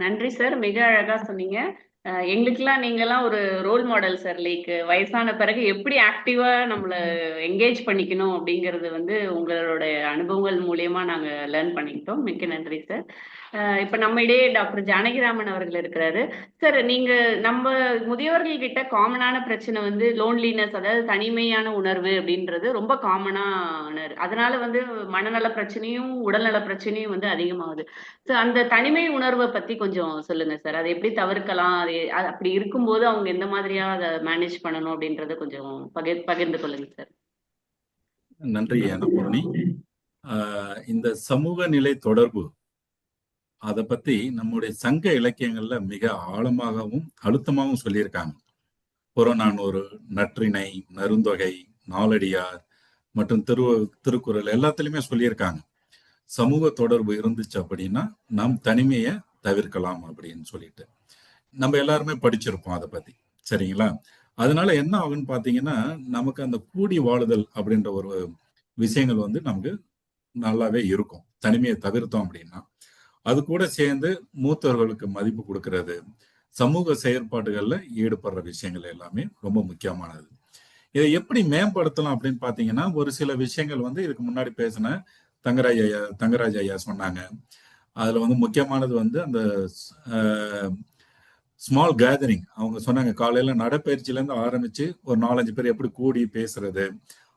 நன்றி சார், மிக அழகா சொன்னீங்க. எங்களுக்கெல்லாம் நீங்கெல்லாம் ஒரு ரோல் மாடல் சார். லைக் வயசான பிறகு எப்படி ஆக்டிவா நம்மள என்கேஜ் பண்ணிக்கணும் அப்படிங்கறது வந்து உங்களோட அனுபவங்கள் மூலியமா நாங்க லேர்ன் பண்ணிக்கிட்டோம். மிக்க நன்றி சார். இப்ப நம்ம இடையே டாக்டர் ஜானகிராமன் அவர்கள் இருக்கிறாரு. சார், நீங்க நம்ம முதியவர்கள் கிட்ட காமனான பிரச்சனை வந்து லோன்லினஸ், அதாவது தனிமையான உணர்வு அப்படின்றது ரொம்ப காமனான. அதனால வந்து மனநல பிரச்சனையும் உடல்நல பிரச்சனையும் வந்து அதிகமாகுது. ஸோ அந்த தனிமை உணர்வை பத்தி கொஞ்சம் சொல்லுங்க சார். அதை எப்படி தவிர்க்கலாம், அப்படி இருக்கும்போது அவங்க எந்த மாதிரியா அதை மேனேஜ் பண்ணணும் அப்படின்றத கொஞ்சம் பகிர்ந்து கொள்ளுங்க சார். நன்றி அன்னபூரணி. இந்த சமூக நிலை தொடர்பு அதை பத்தி நம்முடைய சங்க இலக்கியங்கள்ல மிக ஆழமாகவும் அழுத்தமாகவும் சொல்லியிருக்காங்க. புறநானூறு, நற்றிணை, நருந்தொகை, நாலடியார் மற்றும் திருக்குறள் எல்லாத்துலயுமே சொல்லியிருக்காங்க. சமூக தொடர்பு இருந்துச்சு அப்படின்னா நாம் தனிமையை தவிர்க்கலாம் அப்படின்னு சொல்லிட்டு நம்ம எல்லாருமே படிச்சிருப்போம் அதை பத்தி. சரிங்களா? அதனால என்ன ஆகுன்னு பாத்தீங்கன்னா, நமக்கு அந்த கூடி வாழுதல் அப்படின்ற ஒரு விஷயங்கள் வந்து நமக்கு நல்லாவே இருக்கும். தனிமையை தவிர்த்தோம் அப்படின்னா. அது கூட சேர்ந்து மூத்தவர்களுக்கு மதிப்பு கொடுக்கிறது, சமூக செயற்பாடுகள்ல ஈடுபடுற விஷயங்கள் எல்லாமே ரொம்ப முக்கியமானது. இதை எப்படி மேம்படுத்தலாம் அப்படின்னு பாத்தீங்கன்னா, ஒரு சில விஷயங்கள் வந்து இதுக்கு முன்னாடி பேசின தங்கராஜ் ஐயா சொன்னாங்க. அதுல வந்து முக்கியமானது வந்து அந்த ஸ்மால் கேதரிங். அவங்க சொன்னாங்க, காலையில நடைப்பயிற்சியில இருந்து ஆரம்பிச்சு ஒரு 4-5 பேர் எப்படி கூடி பேசுறது,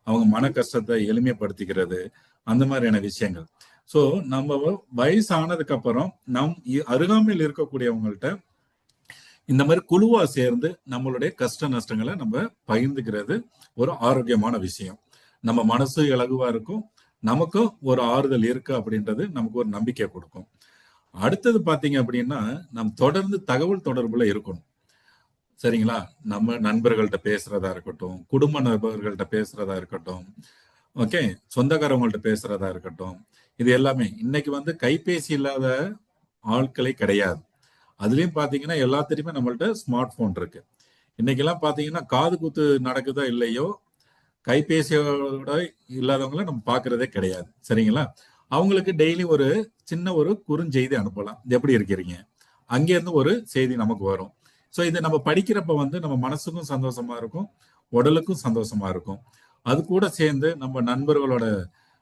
அவங்க மன கஷ்டத்தை எளிமைப்படுத்திக்கிறது, அந்த மாதிரியான விஷயங்கள். சோ நம்ம வயசானதுக்கு அப்புறம் அருகாமையில் இருக்கக்கூடியவங்கள்ட்ட இந்த மாதிரி குழுவா சேர்ந்து நம்மளுடைய கஷ்ட நஷ்டங்களை நம்ம பகிர்ந்துக்கிறது ஒரு ஆரோக்கியமான விஷயம். நம்ம மனசு இலகுவா இருக்கும், நமக்கும் ஒரு ஆறுதல் இருக்கு அப்படின்றது நமக்கு ஒரு நம்பிக்கை கொடுக்கும். அடுத்தது பாத்தீங்க அப்படின்னா, நம்ம தொடர்ந்து தகவல் தொடர்புல இருக்கணும். சரிங்களா? நம்ம நண்பர்கள்ட்ட பேசுறதா இருக்கட்டும், குடும்ப நண்பர்கள்ட்ட பேசுறதா இருக்கட்டும், ஓகே, சொந்தக்காரவங்கள்ட்ட பேசுறதா இருக்கட்டும், இது எல்லாமே இன்னைக்கு வந்து கைபேசி இல்லாத ஆட்களே கிடையாது. அதுலயும் பாத்தீங்கன்னா எல்லாத்திலுமே நம்மள்ட்ட ஸ்மார்ட் போன் இருக்கு. இன்னைக்கு எல்லாம் பாத்தீங்கன்னா காது குத்து நடக்குதோ இல்லையோ, கைபேசியோட இல்லாதவங்கள நம்ம பாக்குறதே கிடையாது. சரிங்களா? அவங்களுக்கு டெய்லி ஒரு சின்ன ஒரு குறுஞ்செய்தி அனுப்பலாம். எப்படி இருக்கிறீங்க? அங்க இருந்து ஒரு செய்தி நமக்கு வரும். சோ இதை நம்ம படிக்கிறப்ப வந்து நம்ம மனசுக்கும் சந்தோஷமா இருக்கும், உடலுக்கும் சந்தோஷமா இருக்கும். அது கூட சேர்ந்து நம்ம நண்பர்களோட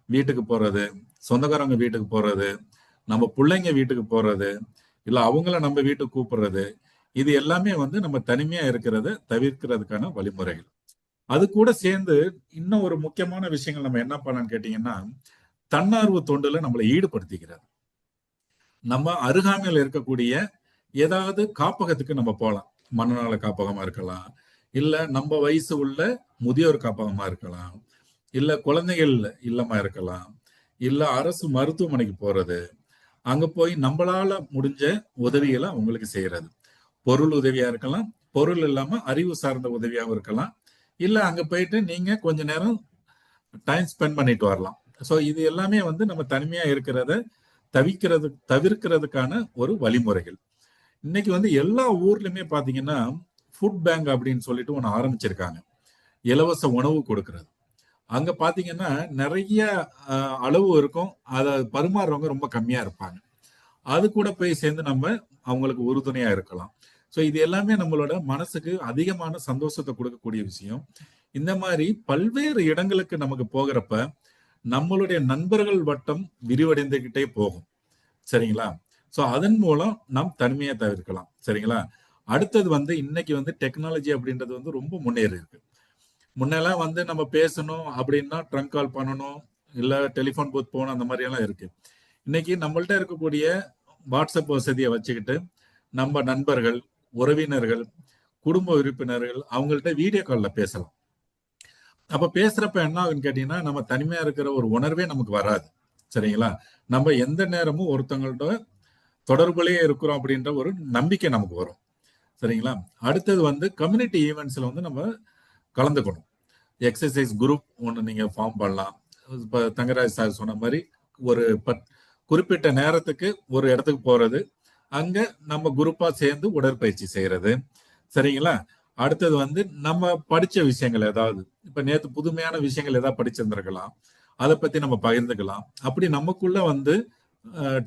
வீட்டுக்கு போறது, சொந்தக்காரங்க வீட்டுக்கு போறது, நம்ம பிள்ளைங்க வீட்டுக்கு போறது, இல்ல அவங்கள நம்ம வீட்டுக்கு கூப்பிடுறது, இது எல்லாமே வந்து நம்ம தனிமையா இருக்கிறத தவிர்க்கிறதுக்கான வழிமுறைகள். அது கூட சேர்ந்து இன்னும் ஒரு முக்கியமான விஷயங்கள் நம்ம என்ன பண்ணலாம்னு கேட்டீங்கன்னா, தன்னார்வ தொண்டுல நம்மளை ஈடுபடுத்திக்கிறது. நம்ம அருகாமையில் இருக்கக்கூடிய ஏதாவது காப்பகத்துக்கு நம்ம போகலாம். மனநல காப்பகமா இருக்கலாம், இல்ல நம்ம வயசு உள்ள முதியோர் காப்பகமா இருக்கலாம், இல்ல குழந்தைகள் இல்லமா இருக்கலாம், இல்ல அரசு மருத்துவமனைக்கு போறது. அங்க போய் நம்மளால முடிஞ்ச உதவிகளை அவங்களுக்கு செய்யறது. பொருள் உதவியா இருக்கலாம், பொருள் இல்லாம அறிவு சார்ந்த உதவியாவும் இருக்கலாம். இல்ல அங்க போயிட்டு நீங்க கொஞ்ச நேரம் டைம் ஸ்பெண்ட் பண்ணிட்டு வரலாம். சோ இது எல்லாமே வந்து நம்ம தனிமையா இருக்கிறத தவிர்க்கிறதுக்கான ஒரு வழிமுறைகள். இன்னைக்கு வந்து எல்லா ஊர்லயுமே பாத்தீங்கன்னா ஃபுட் பேங்க் அப்படின்னு சொல்லிட்டு ஒண்ணு ஆரம்பிச்சிருக்காங்க. இலவச உணவு கொடுக்கிறது. அங்க பாத்தீங்கன்னா நிறைய அளவு இருக்கும், அதை பரிமாறுறவங்க ரொம்ப கம்மியா இருப்பாங்க. அது கூட போய் சேர்ந்து நம்ம அவங்களுக்கு உறுதுணையா இருக்கலாம். சோ இது எல்லாமே நம்மளோட மனசுக்கு அதிகமான சந்தோஷத்தை கொடுக்கக்கூடிய விஷயம். இந்த மாதிரி பல்வேறு இடங்களுக்கு நமக்கு போகிறப்ப நம்மளுடைய நண்பர்கள் வட்டம் விரிவடைந்துகிட்டே போகும். சரிங்களா? சோ அதன் மூலம் நாம் தனிமையை தவிர்க்கலாம். சரிங்களா? அடுத்தது வந்து இன்னைக்கு வந்து டெக்னாலஜி அப்படின்றது வந்து ரொம்ப முன்னேறி இருக்கு. முன்னெல்லாம் வந்து நம்ம பேசணும் அப்படின்னா ட்ரங்க் கால் பண்ணணும், இல்ல டெலிபோன் பூத் போகணும், அந்த மாதிரி எல்லாம் இருக்கு. இன்னைக்கு நம்மள்ட்ட இருக்கக்கூடிய வாட்ஸ்அப் வசதியை வச்சுக்கிட்டு நம்ம நண்பர்கள், உறவினர்கள், குடும்ப உறுப்பினர்கள் அவங்கள்ட்ட வீடியோ கால்ல பேசலாம். அப்ப பேசுறப்ப என்ன ஆகுன்னு கேட்டீங்கன்னா, நம்ம தனிமையா இருக்கிற ஒரு உணர்வே நமக்கு வராது. சரிங்களா? நம்ம எந்த நேரமும் ஒருத்தவங்கள்ட்ட தொடர்புலயே இருக்கிறோம் அப்படின்ற ஒரு நம்பிக்கை நமக்கு வரும். சரிங்களா? அடுத்தது வந்து கம்யூனிட்டி ஈவெண்ட்ஸ்ல வந்து நம்ம கலந்துக்கணும். எக்ஸசைஸ் குரூப் ஒன்று நீங்க ஃபார்ம் பண்ணலாம். இப்ப தங்கராஜ் சார் சொன்ன மாதிரி ஒரு குறிப்பிட்ட நேரத்துக்கு ஒரு இடத்துக்கு போறது, அங்க நம்ம குரூப்பா சேர்ந்து உடற்பயிற்சி செய்யறது. சரிங்களா? அடுத்தது வந்து நம்ம படிச்ச விஷயங்கள் ஏதாவது, இப்ப நேத்து புதுமையான விஷயங்கள் ஏதாவது படிச்சிருந்திருக்கலாம், அதை பத்தி நம்ம பகிர்ந்துக்கலாம். அப்படி நமக்குள்ள வந்து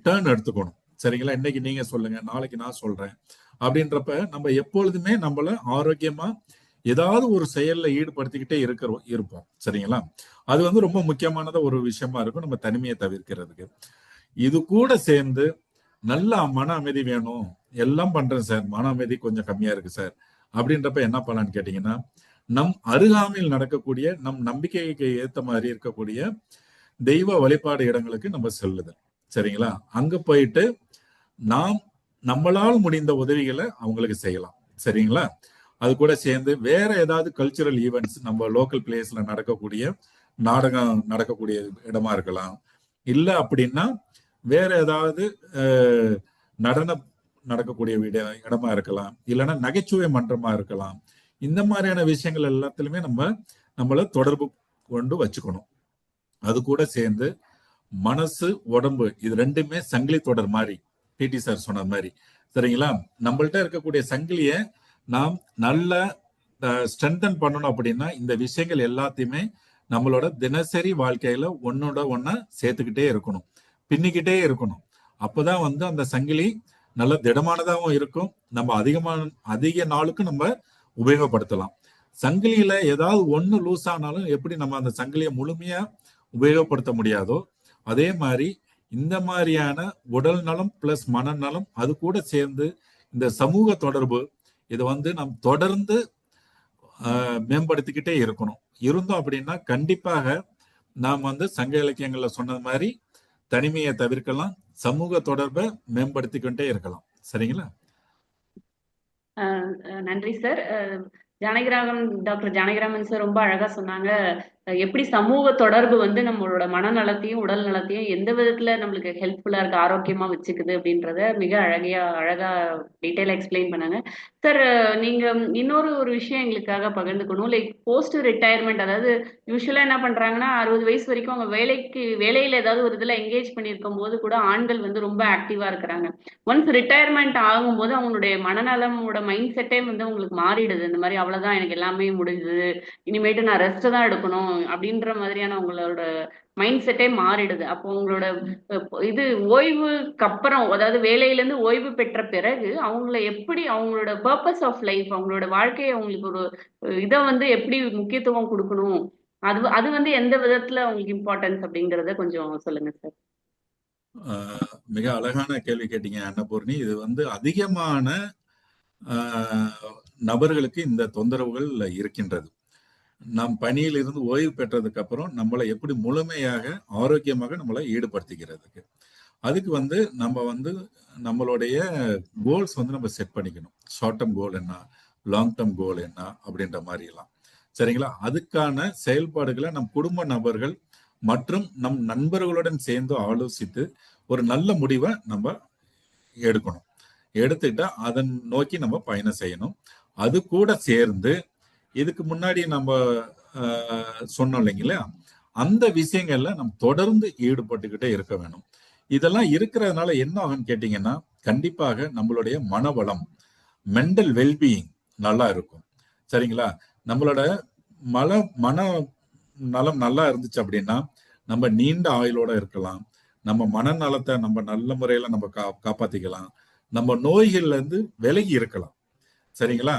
டேர்ன் எடுத்துக்கணும். சரிங்களா? இன்னைக்கு நீங்க சொல்லுங்க, நாளைக்கு நான் சொல்றேன் அப்படின்றப்ப நம்ம எப்பொழுதுமே நம்மள ஆரோக்கியமா ஏதாவது ஒரு செயல்ல ஈடுபடுத்திக்கிட்டே இருப்போம். சரிங்களா? அது வந்து ரொம்ப முக்கியமானத ஒரு விஷயமா இருக்கும் நம்ம தனிமையை தவிர்க்கிறதுக்கு. இது கூட சேர்ந்து நல்ல மன அமைதி வேணும், எல்லாம் பண்றேன் சார், மன அமைதி கொஞ்சம் கம்மியா இருக்கு சார் அப்படின்றப்ப என்ன பண்ணலான்னு கேட்டீங்கன்னா, நம் அருகாமையில் நடக்கக்கூடிய நம் நம்பிக்கைக்கு ஏத்த மாதிரி இருக்கக்கூடிய தெய்வ வழிபாடு இடங்களுக்கு நம்ம செல்லுதல். சரிங்களா? அங்க போயிட்டு நாம் நம்மளால் முடிந்த உதவிகளை அவங்களுக்கு செய்யலாம். சரிங்களா? அது கூட சேர்ந்து வேற ஏதாவது கல்ச்சுரல் ஈவெண்ட்ஸ் நம்ம லோக்கல் பிளேஸ்ல நடக்கக்கூடிய நாடகம் நடக்கக்கூடிய இடமா இருக்கலாம், இல்ல அப்படின்னா வேற ஏதாவது நடனம் நடக்கக்கூடிய இடமா இருக்கலாம், இல்லைன்னா நகைச்சுவை மன்றமா இருக்கலாம். இந்த மாதிரியான விஷயங்கள் எல்லாத்துலயுமே நம்மள தொடர்பு கொண்டு வச்சுக்கணும். அது கூட சேர்ந்து மனசு உடம்பு இது ரெண்டுமே சங்கிலி தொடர் மாதிரி, PT சார் சொன்ன மாதிரி. சரிங்களா? நம்மள்ட்ட இருக்கக்கூடிய சங்கிலிய நாம் நல்ல ஸ்ட்ரென்தன் பண்ணணும் அப்படின்னா இந்த விஷயங்கள் எல்லாத்தையுமே நம்மளோட தினசரி வாழ்க்கையில ஒன்னோட ஒன்னா சேர்த்துக்கிட்டே இருக்கணும், பின்னிக்கிட்டே இருக்கணும். அப்பதான் வந்து அந்த சங்கிலி நல்ல திடமானதாகவும் இருக்கும், நம்ம அதிக நாளுக்கு நம்ம உபயோகப்படுத்தலாம். சங்கிலியில ஏதாவது ஒண்ணு லூஸ் ஆனாலும் எப்படி நம்ம அந்த சங்கிலியை முழுமையா உபயோகப்படுத்த முடியாதோ அதே மாதிரி இந்த மாதிரியான உடல் நலம் பிளஸ் மனநலம் அது கூட சேர்ந்து இந்த சமூக தொடர்பு இதை வந்து நாம் தொடர்ந்து மேம்படுத்திக்கிட்டே இருக்கணும். இருந்தோம் அப்படின்னா கண்டிப்பாக நாம் வந்து சங்க இலக்கியங்கள்ல சொன்னது மாதிரி தனிமையை தவிர்க்கலாம், சமூக தொடர்பை மேம்படுத்திக்கிட்டே இருக்கலாம். சரிங்களா? நன்றி சார். டாக்டர் ஜானகிராமன் சார் ரொம்ப அழகா சொன்னாங்க. எப்படி சமூக தொடர்பு வந்து நம்மளோட மனநலத்தையும் உடல் நலத்தையும் எந்த விதத்துல நம்மளுக்கு ஹெல்ப்ஃபுல்லா இருக்கு, ஆரோக்கியமா வச்சுக்குது அப்படின்றத மிக அழகா டீட்டெயிலா எக்ஸ்பிளைன் பண்ணாங்க. சார், நீங்க இன்னொரு ஒரு விஷயம் எங்களுக்காக பகிர்ந்துக்கணும். லைக் போஸ்ட் ரிட்டையர்மெண்ட், அதாவது யூஸ்வலா என்ன பண்றாங்கன்னா 60 வயசு வரைக்கும் அவங்க வேலையில ஏதாவது ஒரு இதுல என்கேஜ் பண்ணியிருக்கும் போது கூட ஆண்கள் வந்து ரொம்ப ஆக்டிவா இருக்கிறாங்க. ஒன்ஸ் ரிட்டையர்மெண்ட் ஆகும்போது அவங்களுடைய மனநலமோட மைண்ட் செட்டே வந்து அவங்களுக்கு மாறிடுது. இந்த மாதிரி அவ்வளவுதான், எனக்கு எல்லாமே முடிஞ்சுது, இனிமேட்டு நான் ரெஸ்ட் தான் எடுக்கணும் அப்படின்ற மாதிரியான உங்களோட மைண்ட் செட்டே மாறிடுது. அப்போ உங்களோட இது ஓய்வுக்கு அப்புறம், அதாவது வேலையில இருந்து ஓய்வு பெற்ற பிறகு அவங்கள எப்படி அவங்களோட பர்பஸ் ஆஃப் லைஃப், அவங்களோட வாழ்க்கையை அவங்களுக்கு ஒரு இதை வந்து எப்படி முக்கியத்துவம் கொடுக்கணும், அது வந்து எந்த விதத்துல அவங்களுக்கு இம்பார்ட்டன்ஸ் அப்படிங்கறத கொஞ்சம் சொல்லுங்க சார். மிக அழகான கேள்வி கேட்டீங்க அன்னபூர்ணி. இது வந்து அதிகமான நபர்களுக்கு இந்த தொந்தரவுகள் இருக்கின்றது. நம் பணியில் இருந்து ஓய்வு பெற்றதுக்கு அப்புறம் நம்மளை எப்படி முழுமையாக ஆரோக்கியமாக நம்மளை ஈடுபடுத்திக்கிறதுக்கு, அதுக்கு வந்து நம்ம வந்து நம்மளுடைய கோல்ஸ் வந்து நம்ம செட் பண்ணிக்கணும். ஷார்ட் டேர்ம் கோல் என்ன, லாங் டேர்ம் கோல் என்ன அப்படின்ற மாதிரி எல்லாம். சரிங்களா? அதுக்கான செயல்பாடுகளை நம் குடும்ப நபர்கள் மற்றும் நம் நண்பர்களுடன் சேர்ந்து ஆலோசித்து ஒரு நல்ல முடிவை நம்ம எடுக்கணும். எடுத்துக்கிட்டா அதன் நோக்கி நம்ம பயணம் செய்யணும். அது கூட சேர்ந்து இதுக்கு முன்னாடி நம்ம சொன்னோம் இல்லைங்களா, அந்த விஷயங்கள்ல நம்ம தொடர்ந்து ஈடுபட்டுக்கிட்டே இருக்க வேணும். இதெல்லாம் இருக்கிறதுனால என்ன ஆகும்னு கேட்டீங்கன்னா, கண்டிப்பாக நம்மளுடைய மனவளம், மென்டல் வெல்பீயிங் நல்லா இருக்கும். சரிங்களா? நம்மளோட மன நலம் நல்லா இருந்துச்சு அப்படின்னா நம்ம நீண்ட ஆயுளோட இருக்கலாம், நம்ம மனநலத்தை நம்ம நல்ல முறையில நம்ம காப்பாத்திக்கலாம், நம்ம நோய்கள்ல இருந்து விலகி இருக்கலாம். சரிங்களா?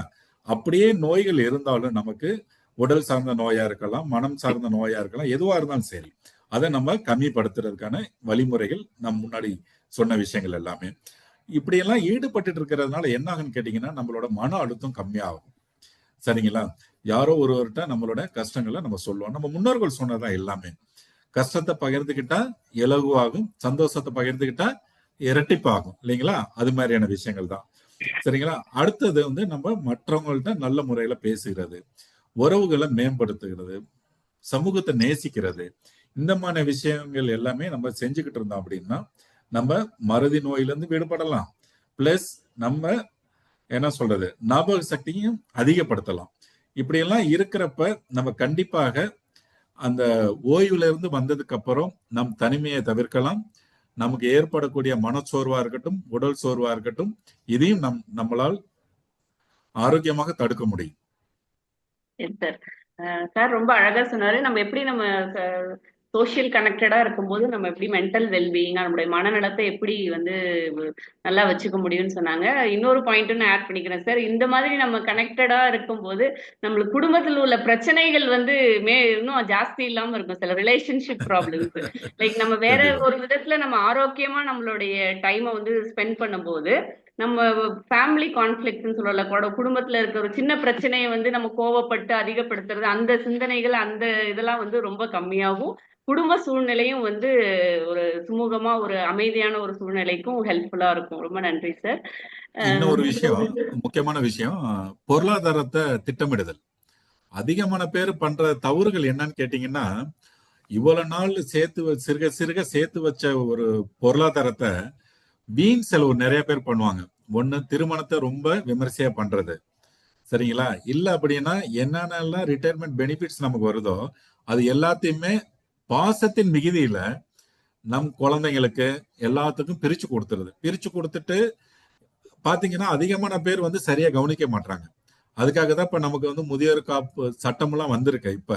அப்படியே நோய்கள் இருந்தாலும் நமக்கு உடல் சார்ந்த நோயா இருக்கலாம், மனம் சார்ந்த நோயா இருக்கலாம், எதுவா இருந்தாலும் சரி அதை நம்ம கம்மிப்படுத்துறதுக்கான வழிமுறைகள் நம்ம முன்னாடி சொன்ன விஷயங்கள் எல்லாமே. இப்படியெல்லாம் ஈடுபட்டு இருக்கிறதுனால என்ன ஆகுன்னு கேட்டீங்கன்னா நம்மளோட மன அழுத்தம் கம்மியாகும். சரிங்களா? யாரோ ஒருவர்கிட்ட நம்மளோட கஷ்டங்களை நம்ம சொல்லுவோம். நம்ம முன்னோர்கள் சொன்னதான் எல்லாமே. கஷ்டத்தை பகிர்ந்துக்கிட்டா இலகுவாகும், சந்தோஷத்தை பகிர்ந்துக்கிட்டா இரட்டிப்பாகும் இல்லைங்களா? அது மாதிரியான விஷயங்கள் தான். சரிங்களா? அடுத்தது வந்து நம்ம மற்றவங்கள்ட்ட நல்ல முறையில பேசுகிறது, உறவுகளை மேம்படுத்துகிறது, சமூகத்தை நேசிக்கிறது, இந்த மாதிரி விஷயங்கள் எல்லாமே நம்ம செஞ்சுக்கிட்டு இருந்தோம் அப்படின்னா நம்ம மறதி நோயிலிருந்து விடுபடலாம். பிளஸ் நம்ம என்ன சொல்றது, ஞாபக சக்தியும் அதிகப்படுத்தலாம். இப்படியெல்லாம் இருக்கிறப்ப நம்ம கண்டிப்பாக அந்த ஓய்வுல இருந்து வந்ததுக்கு அப்புறம் நம் தனிமையை தவிர்க்கலாம். நமக்கு ஏற்படக்கூடிய மனச்சோர்வா இருக்கட்டும், உடல் சோர்வா இருக்கட்டும், இதையும் நம்மளால் ஆரோக்கியமாக தடுக்க முடியும். சார் ரொம்ப அழகா சொன்னாரு. நம்ம எப்படி நம்ம சோஷியல் கனெக்டடா இருக்கும்போது நம்ம எப்படி மென்டல் வெல்பீயிங்கா நம்மளுடைய மனநலத்தை எப்படி வந்து நல்லா வச்சுக்க முடியும்னு சொன்னாங்க. இன்னொரு பாயிண்ட்டும் நான் ஆட் பண்ணிக்கிறேன் சார். இந்த மாதிரி நம்ம கனெக்டடா இருக்கும்போது நம்மளுக்கு குடும்பத்தில் உள்ள பிரச்சனைகள் வந்து இன்னும் ஜாஸ்தி இல்லாம இருக்கும். சில ரிலேஷன்ஷிப் ப்ராப்ளம்ஸ் லைக் நம்ம வேற ஒரு விதத்துல நம்ம ஆரோக்கியமா நம்மளுடைய டைமை வந்து ஸ்பெண்ட் பண்ணும்போது நம்ம ஃபேமிலி கான்ஃபிளிக்ட்னு சொல்லல, குடும்பத்துல இருக்க ஒரு சின்ன பிரச்சனையை வந்து நம்ம கோவப்பட்டு அதிகப்படுத்துறது, அந்த சிந்தனைகள் அந்த இதெல்லாம் வந்து ரொம்ப கம்மியாகும். குடும்ப சூழ்நிலையும் வந்து ஒரு சுமூகமா ஒரு அமைதியான ஒரு சூழ்நிலைக்கும் ஹெல்ப்ஃபுல்லா இருக்கும். ரொம்ப நன்றி சார். இன்னொரு விஷயம், முக்கியமான விஷயம், பொருளாதாரத்தை திட்டமிடுதல். அதிகமான பேர் பண்ற தவறுகள் என்னன்னு கேட்டீங்கன்னா, இவ்வளவு நாள் சிறுக சிறுக சேர்த்து வச்ச ஒரு பொருளாதாரத்தை வீண் செலவு நிறைய பேர் பண்ணுவாங்க. ஒண்ணு, திருமணத்தை ரொம்ப விமர்சையா பண்றது. சரிங்களா? இல்ல அப்படின்னா என்னென்னலாம் ரிட்டையர்மெண்ட் பெனிஃபிட்ஸ் நமக்கு வருதோ அது எல்லாத்தையுமே பாசத்தின் மிகுதியில நம் குழந்தைங்களுக்கு எல்லாத்துக்கும் பிரிச்சு கொடுத்துருது. பிரிச்சு கொடுத்துட்டு பாத்தீங்கன்னா அதிகமான பேர் வந்து சரியா கவனிக்க மாட்டாங்க. அதுக்காக தான் இப்ப நமக்கு வந்து முதியோர் காப்பு சட்டம்லாம் வந்திருக்கு இப்ப.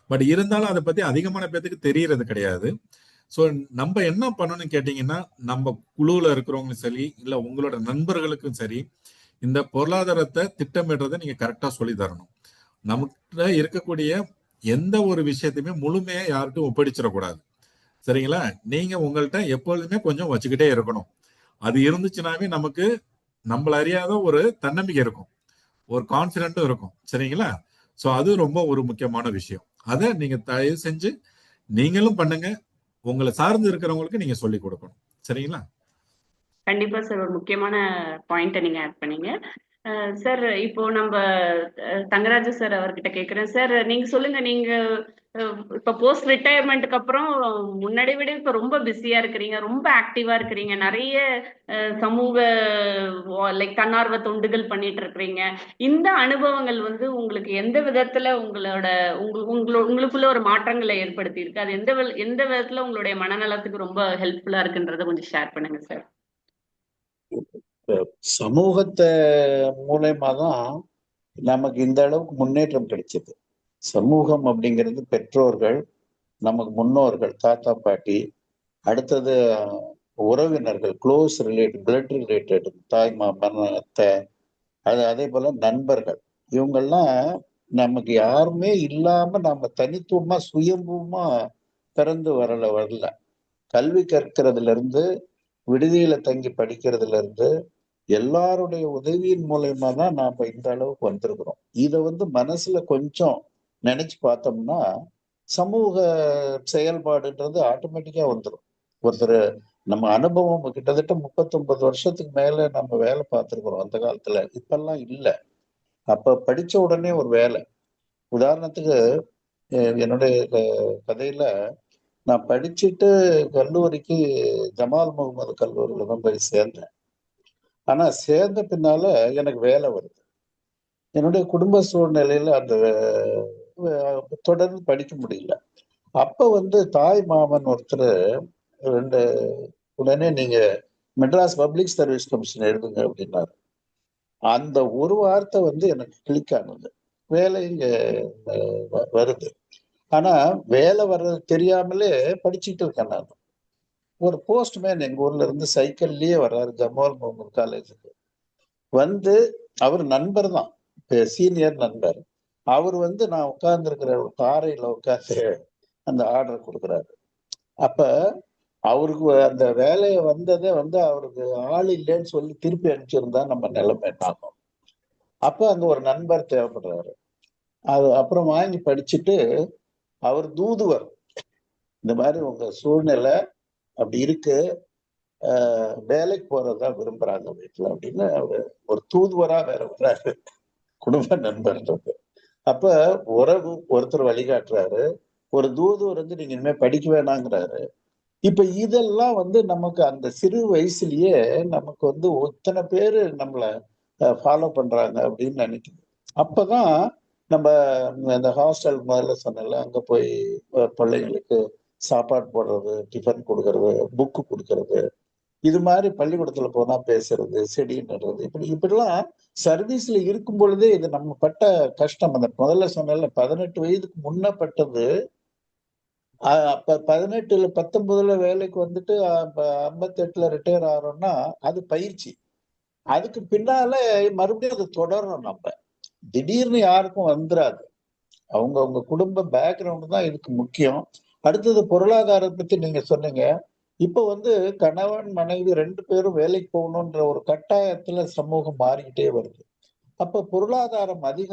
பட் இருந்தாலும் அதை பத்தி அதிகமான பேத்துக்கு தெரியறது கிடையாது. ஸோ நம்ம என்ன பண்ணணும்னு கேட்டீங்கன்னா, நம்ம குழுவில் இருக்கிறவங்களும் சரி, இல்லை உங்களோட நண்பர்களுக்கும் சரி, இந்த பொருளாதாரத்தை திட்டமிடுறதை நீங்க கரெக்டா சொல்லி தரணும். நமக்கு இருக்கக்கூடிய எந்த ஒரு விஷயத்தையுமே முழுமையா யார்கிட்டும் ஒப்படைச்சிடக்கூடாது. சரிங்களா? நீங்க உங்கள்கிட்ட எப்பொழுதுமே கொஞ்சம் வச்சுக்கிட்டே இருக்கணும். அது இருந்துச்சுனாவே நமக்கு நம்மள அறியாத ஒரு தன்னம்பிக்கை இருக்கும், ஒரு கான்பிடென்ட்டும் இருக்கும். சரிங்களா? ஸோ அது ரொம்ப ஒரு முக்கியமான விஷயம். அதை நீங்க தயவு செஞ்சு நீங்களும் பண்ணுங்க, உங்களை சார்ந்து இருக்கிறவங்களுக்கு நீங்க சொல்லி கொடுக்கணும். சரிங்களா? கண்டிப்பா சார், ஒரு முக்கியமான பாயிண்ட்டை நீங்க ஆட் பண்ணீங்க. சார், இப்போ நம்ம தங்கராஜு சார் அவர்கிட்ட கேட்குறேன். சார், நீங்க சொல்லுங்க, நீங்க இப்போ போஸ்ட் ரிட்டையர்மெண்ட்டுக்கு அப்புறம் முன்னாடி விட இப்போ ரொம்ப பிஸியா இருக்கிறீங்க, ரொம்ப ஆக்டிவா இருக்கிறீங்க, நிறைய சமூக லைக் தன்னார்வ தொண்டுகள் பண்ணிட்டு இருக்கிறீங்க. இந்த அனுபவங்கள் வந்து உங்களுக்கு எந்த விதத்துல உங்களுக்குள்ள ஒரு மாற்றங்களை ஏற்படுத்தி இருக்கு? அது எந்த விதத்துல உங்களுடைய மனநலத்துக்கு ரொம்ப ஹெல்ப்ஃபுல்லா இருக்குன்றத கொஞ்சம் ஷேர் பண்ணுங்க சார். சமூகத்தை மூலயமா தான் நமக்கு இந்த அளவுக்கு முன்னேற்றம் கிடைச்சது. சமூகம் அப்படிங்கிறது பெற்றோர்கள், நமக்கு முன்னோர்கள், தாத்தா பாட்டி, அடுத்தது உறவினர்கள், க்ளோஸ் ரிலேட்டட், பிளட் ரிலேட்டட், தாய் மாமன், அத்தை, அதே போல நண்பர்கள். இவங்கெல்லாம் நமக்கு யாருமே இல்லாம நம்ம தனித்துவமா சுயம்புமா பிறந்து வரல. கல்வி கற்கிறதுல இருந்து, விடுதியில தங்கி படிக்கிறதுல இருந்து, எல்லாருடைய உதவியின் மூலயமா தான் நாம இந்த அளவுக்கு வந்திருக்கிறோம். இதை மனசுல கொஞ்சம் நினைச்சு பார்த்தோம்னா சமூக செயல்பாடுன்றது ஆட்டோமேட்டிக்கா வந்துடும். ஒருத்தர் நம்ம அனுபவம் கிட்டத்தட்ட 39 வருஷத்துக்கு மேல நம்ம வேலை பார்த்துருக்கிறோம் அந்த காலத்துல. இப்பெல்லாம் இல்லை. அப்ப படிச்ச உடனே ஒரு வேலை. உதாரணத்துக்கு என்னுடைய கதையில நான் படிச்சுட்டு கல்லூரிக்கு ஜமால் முகமது கல்லூரியில தான் போய் சேர்ந்தேன். ஆனா சேர்ந்த பின்னால எனக்கு வேலை வருது. என்னுடைய குடும்ப சூழ்நிலையில அந்த தொடர்ந்து படிக்க முடியல. அப்ப தாய் மாமன் ஒருத்தர் ரெண்டு உடனே நீங்க மெட்ராஸ் பப்ளிக் சர்வீஸ் கமிஷன் எழுதுங்க அப்படின்னாரு. அந்த ஒரு வார்த்தை எனக்கு கிளிக் ஆனது. வேலை இங்க வருது. ஆனா வேலை வர்றது தெரியாமலே படிச்சுட்டு இருக்கேன் நான். ஒரு போஸ்ட்மேன் எங்க ஊர்ல இருந்து சைக்கிள்லயே வர்றாரு ஜமால் முகமது காலேஜுக்கு. அவர் நண்பர் தான், சீனியர் நண்பர். அவர் நான் உட்கார்ந்து இருக்கிற ஒரு பாறையில உட்கார்ந்து அந்த ஆர்டர் கொடுக்குறாரு. அப்ப அவருக்கு அந்த வேலையை வந்ததே அவருக்கு ஆள் இல்லைன்னு சொல்லி திருப்பி அனுப்பிச்சிருந்தா நம்ம நிலைமை ஆகும். அப்ப அங்க ஒரு நண்பர் தேவைப்படுறாரு. அது அப்புறம் வாங்கி படிச்சுட்டு அவர் தூதுவர், இந்த மாதிரி உங்க சூழ்நிலை அப்படி இருக்கு, வேலைக்கு போறதா விரும்புறாங்க வீட்டுல அப்படின்னு அவரு ஒரு தூதுவரா வேற வர்றாரு, குடும்ப நண்பர்ன்றது. அப்ப உறவு ஒருத்தர் வழிகாட்டுறாரு, ஒரு தூதுவர் நீங்க இனிமே படிக்க வேணாங்கிறாரு. இப்ப இதெல்லாம் நமக்கு அந்த சிறு வயசுலயே நமக்கு இத்தனை பேரு நம்மள ஃபாலோ பண்றாங்க அப்படின்னு நினைக்குது. அப்பதான் நம்ம இந்த ஹாஸ்டல் முதல்ல சொன்னல, அங்க போய் பிள்ளைங்களுக்கு சாப்பாடு போடுறது, டிஃபன் கொடுக்கறது, புக்கு கொடுக்கறது, இது மாதிரி பள்ளிக்கூடத்துல போனா பேசுறது, செடி நடுறது, இப்படிலாம் சர்வீஸ்ல இருக்கும் பொழுதே இது நம்ம பட்ட கஷ்டம். அந்த முதல்ல சொன்னல 18 வயதுக்கு முன்னப்பட்டது. அப்ப 18ல 19ல வேலைக்கு 58ல ரிட்டையர் ஆகிறோம்னா அது பயிற்சி. அதுக்கு பின்னால மறுபடியும் அது தொடரணும். நம்ம திடீர்னு யாருக்கும் வந்துடாது. அவங்க குடும்ப பேக்ரவுண்ட் தான் இதுக்கு முக்கியம். அடுத்தது பொருளாதாரத்தை பத்தி நீங்க சொன்னீங்க. இப்ப கணவன் மனைவி 2 பேரும் வேலைக்கு போகணுன்ற ஒரு கட்டாயத்துல சமூகம் மாறிக்கிட்டே வருது. அப்ப பொருளாதாரம் அதிக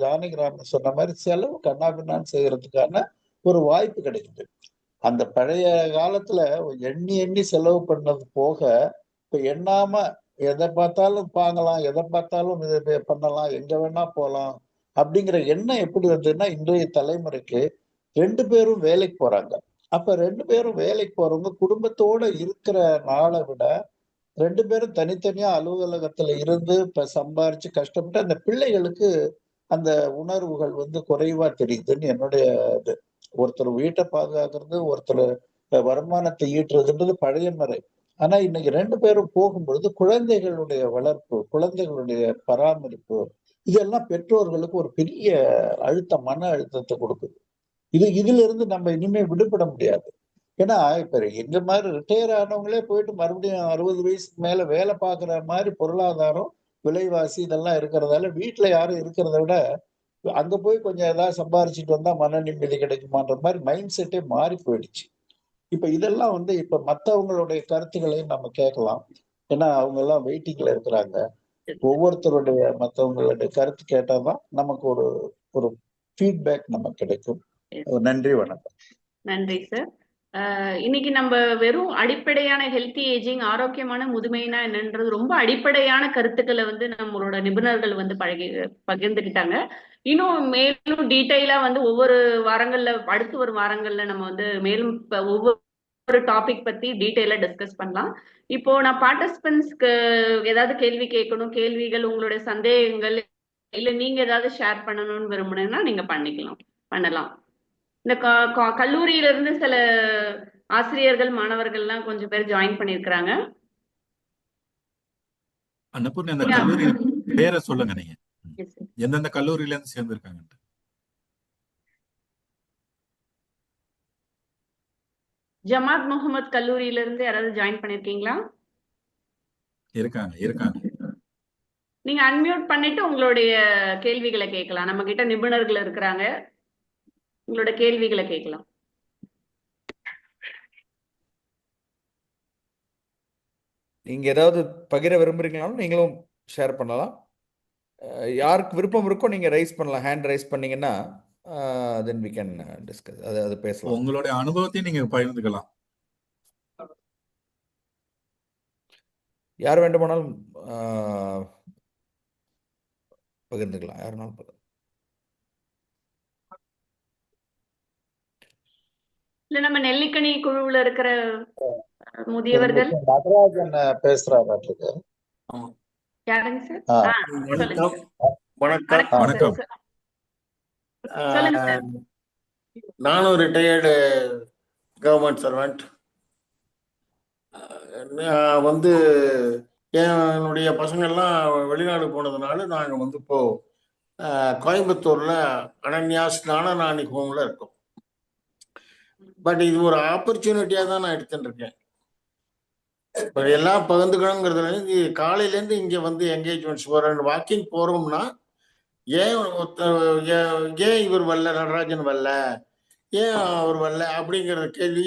ஜானகிராமன் சொன்ன மாதிரி செலவு கண்ணாபின்னான்னு செய்யறதுக்கான ஒரு வாய்ப்பு கிடைக்குது. அந்த பழைய காலத்துல எண்ணி எண்ணி செலவு பண்ணது போக இப்ப எண்ணாம எதை பார்த்தாலும் வாங்கலாம், எதை பார்த்தாலும் இது பண்ணலாம், எங்க வேணா போலாம் அப்படிங்கிற எண்ணம் எப்படி வந்ததுன்னா, இன்றைய தலைமுறைக்கு 2 பேரும் வேலைக்கு போறாங்க. அப்ப 2 பேரும் வேலைக்கு போறவங்க குடும்பத்தோட இருக்கிற நாளை விட 2 பேரும் தனித்தனியா அலுவலகத்துல இருந்து இப்ப சம்பாரிச்சு கஷ்டப்பட்டு அந்த பிள்ளைகளுக்கு அந்த உணர்வுகள் குறைவா தெரியுதுன்னு என்னுடைய இது. ஒருத்தர் வீட்டை பாதுகாக்கிறது, ஒருத்தர் வருமானத்தை ஈட்டுறதுன்றது பழைய முறை. ஆனா இன்னைக்கு 2 பேரும் போகும்பொழுது குழந்தைகளுடைய வளர்ப்பு, குழந்தைகளுடைய பராமரிப்பு, இதெல்லாம் பெற்றோர்களுக்கு ஒரு பெரிய மன அழுத்தத்தை கொடுக்குது. இதுல இருந்து நம்ம இனிமே விடுபட முடியாது. ஏன்னா இப்ப எங்க மாதிரி ரிட்டையர் ஆனவங்களே போயிட்டு மறுபடியும் 60 வயசுக்கு மேல வேலை பார்க்குற மாதிரி பொருளாதாரம், விலைவாசி இதெல்லாம் இருக்கிறதால வீட்டுல யாரும் இருக்கிறத விட அங்க போய் கொஞ்சம் ஏதாவது சம்பாரிச்சுட்டு வந்தா மன நிம்மதி கிடைக்குமான்ற மாதிரி மைண்ட் செட்டே மாறி போயிடுச்சு. இப்ப இதெல்லாம் இப்ப மத்தவங்களுடைய கருத்துக்களையும் நம்ம கேட்கலாம். ஏன்னா அவங்க எல்லாம் வெயிட்டிங்ல இருக்கிறாங்க. ஒவ்வொருத்தருடைய மத்தவங்களுடைய கருத்து கேட்டாதான் நமக்கு ஒரு ஒரு ஃபீட்பேக் நமக்கு கிடைக்கும். நன்றி, வணக்கம். நன்றி சார். இன்னைக்கு நம்ம வெறும் அடிப்படையான ஹெல்த்தி ஏஜிங், ஆரோக்கியமான முதுமைனா என்னன்றது ரொம்ப அடிப்படையான கருத்துக்களை நம்மளோட நிபுணர்கள் பகிர்ந்துக்கிட்டாங்க. இன்னும் மேலும் டீட்டெயிலா ஒவ்வொரு வாரங்கள்ல, அடுத்து வரும் வாரங்கள்ல நம்ம மேலும் ஒவ்வொரு டாபிக் பத்தி டீட்டெயிலா டிஸ்கஸ் பண்ணலாம். இப்போ நான் பார்ட்டிசிபென்ட்ஸ்க்கு ஏதாவது கேள்வி கேட்கணும், கேள்விகள், உங்களுடைய சந்தேகங்கள், இல்ல நீங்க ஏதாவது ஷேர் பண்ணணும்னு விரும்புனீங்கன்னா நீங்க பண்ணலாம். இந்த கல்லூரியில இருந்து சில ஆசிரியர்கள், மாணவர்கள்லாம் கொஞ்சம் பேர் ஜாயின் பண்ணிருக்கிறாங்க. அன்னபூர்ணி, அந்த கல்லூரி பேரை சொல்லுங்க. நீங்க எந்தெந்த கல்லூரியில இருந்து சேர்ந்திருக்காங்க? ஜமாத் முகமது கல்லூரியில இருந்து யாராவது ஜாயின் பண்ணிருக்கீங்களா? இருக்காங்க. நீங்க அன்மியூட் பண்ணிட்டு உங்களுடைய கேள்விகளை கேட்கலாம். நம்ம கிட்ட நிபுணர்கள் இருக்கிறாங்க, உங்களோட கேள்விகளை கேட்கலாம். நீங்க ஏதாவது பகிர விரும்புறீங்களாலும் நீங்களும் ஷேர் பண்ணலாம். யாருக்கு விருப்பம் இருக்கோ நீங்க ரைஸ் பண்ணலாம். ஹேண்ட் ரைஸ் பண்ணீங்கன்னா தென் வி கேன் டிஸ்கஸ். அது பேசலாம். உங்களுடைய அனுபவத்தையும் நீங்க பகிர்ந்துக்கலாம். யார் வேண்டுமானாலும் பகிர்ந்துக்கலாம். யாருனாலும் இல்ல நம்ம நெல்லிக்கனி குழுவுல இருக்கிற முதியவர்கள் நடராஜன் பேசுறாங்க. யாருங்க சார்? வணக்கம். சொல்லுங்க சார். நானும் ரிட்டையர்டு கவர்மெண்ட் சர்வெண்ட். என்னுடைய பசங்கள்லாம் வெளிநாடு போனதுனால நாங்கள் இப்போ கோயம்புத்தூர்ல அனன்யாஸ் ஞானநாணி ஹோம்ல இருக்கோம். பட் இது ஒரு ஆப்பர்ச்சுனிட்டியா தான் நான் எடுத்துட்டு இருக்கேன். இப்போ எல்லாம் பகிர்ந்துக்கணுங்கிறதுல காலையிலேருந்து இங்கே என்கேஜ்மெண்ட்ஸ் வாக்கிங் போறோம்னா ஏன் இவர் வரல, நடராஜன் வரல, ஏன் அவர் வரல அப்படிங்கிற கேள்வி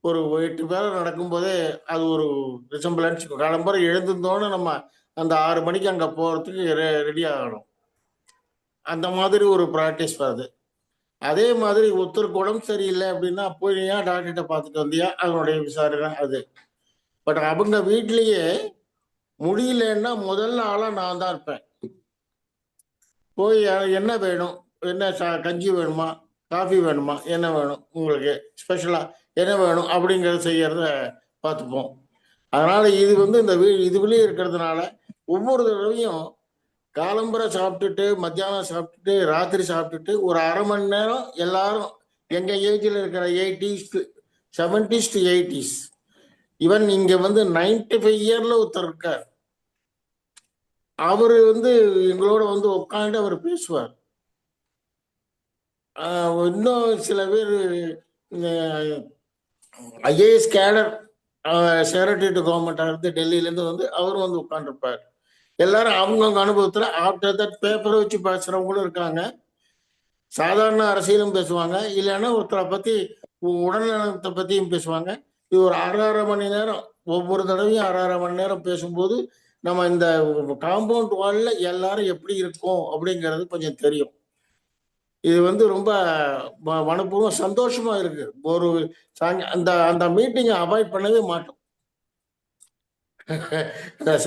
ஒரு 8 பேர் நடக்கும்போதே அது ஒரு ரிசம்பிளன்ஸ். காலம்பரம் எழுந்திருந்தோன்னு நம்ம அந்த 6 மணிக்கு அங்கே போகிறதுக்கு ரெடி ஆகணும். அந்த மாதிரி ஒரு ப்ராக்டிஸ் வருது. அதே மாதிரி ஒருத்தருக்கு உடம்பு சரியில்லை அப்படின்னா போய் ஏன் டாக்டர்கிட்ட பார்த்துட்டு வந்தியா, அதனுடைய விசாரணை அது. பட் அவங்க வீட்லேயே முடியலன்னா முதல்ல ஆளாக நான் தான் இருப்பேன். போய் என்ன வேணும், என்ன கஞ்சி வேணுமா, காஃபி வேணுமா, என்ன வேணும், உங்களுக்கு ஸ்பெஷலாக என்ன வேணும் அப்படிங்கிறத செய்யறத பார்த்துப்போம். அதனால இது இந்த இதுலேயே இருக்கிறதுனால ஒவ்வொரு தடவையும் காலம்பரை சாப்பிட்டுட்டு, மத்தியானம் சாப்பிட்டுட்டு, ராத்திரி சாப்பிட்டுட்டு ஒரு அரை மணி நேரம் எல்லாரும் எங்கள் ஏஜில் இருக்கிற 80s, 70s to 80s, even இங்கே 95 இயர்ல ஒருத்தர் இருக்கார். அவரு எங்களோட உட்காந்து அவர் பேசுவார். இன்னும் சில பேர் IAS cadre secretary to government டெல்லியிலேருந்து அவரும் உட்காந்துருப்பார். எல்லாரும் அவங்கவுங்க அனுபவத்தில் ஆஃப்டர் தட் பேப்பரை வச்சு பேசுறவங்களும் இருக்காங்க. சாதாரண அரசியலும் பேசுவாங்க, இல்லைன்னா ஒருத்தரை பற்றி உடல்நலத்தை பற்றியும் பேசுவாங்க. இது ஒரு 6.5 மணி நேரம், ஒவ்வொரு தடவையும் 6.5 மணி நேரம் பேசும்போது நம்ம இந்த காம்பவுண்ட் வால்ல எல்லாரும் எப்படி இருக்கோம் அப்படிங்கிறது கொஞ்சம் தெரியும். இது ரொம்ப மனப்பூர்வம் சந்தோஷமா இருக்கு. ஒரு அந்த அந்த மீட்டிங்கை அவாய்ட் பண்ணவே மாட்டோம்.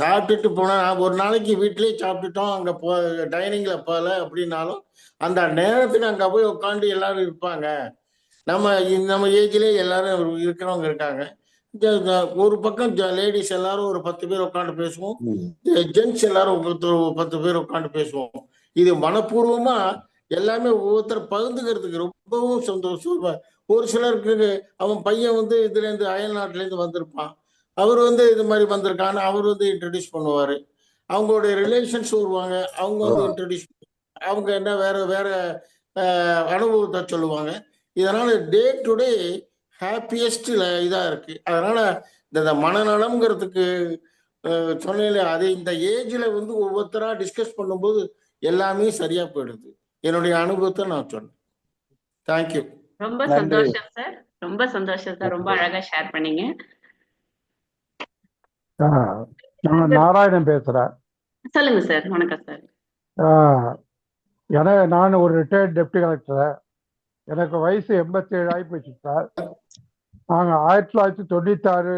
சாப்பிட்டுட்டு போனா ஒரு நாளைக்கு வீட்லயே சாப்பிட்டுட்டோம், அங்க டைனிங்ல போல அப்படின்னாலும் அந்த நேரத்துக்கு அங்க போய் உட்காந்து எல்லாரும் இருப்பாங்க. நம்ம ஏஜ்லயே எல்லாரும் இருக்கிறவங்க இருக்காங்க. ஒரு பக்கம் லேடிஸ் எல்லாரும் ஒரு 10 பேர் உட்காந்து பேசுவோம், ஜென்ட்ஸ் எல்லாரும் 10 பேர் உட்காந்து பேசுவோம். இது மனப்பூர்வமா எல்லாமே ஒவ்வொருத்தர் பகிர்ந்துக்கிறதுக்கு ரொம்பவும் சந்தோஷம். ஒரு சிலருக்கு அவன் பையன் இதுல இருந்து அயல் நாட்டுல இருந்து வந்திருப்பான், அவர் இது மாதிரி வந்திருக்கான்னு அவர் இன்ட்ரடியூஸ் பண்ணுவாரு. அவங்களுடைய ரிலேஷன்ஸ் வருவாங்க, அவங்க வந்து இன்ட்ரடியூஸ் அவங்க என்ன வேற வேற அனுபவத்தை சொல்லுவாங்க. இதனால டே டு டே ஹாப்பியஸ்ட் இதாக இருக்கு. அதனால இந்த மனநலம்ங்கிறதுக்கு சொன்னேன், அது இந்த ஏஜ்ல வந்து ஒவ்வொருத்தரா டிஸ்கஸ் பண்ணும்போது எல்லாமே சரியா போயிடுது. என்னுடைய அனுபவத்தை நான் சொன்னேன். தேங்க்யூ. ரொம்ப நன்றி. சந்தோஷம் சார், ரொம்ப சந்தோஷம் சார், ரொம்ப அழகா ஷேர் பண்ணீங்க. நான் நாராயணன் பேசுறேன். சொல்லுங்க சார். வணக்கம் சார். நான் ஒரு ரிட்டையர்ட் டெப்டி கலெக்டர். எனக்கு வயசு 87 ஆகி போச்சு சார். நாங்கள் 1996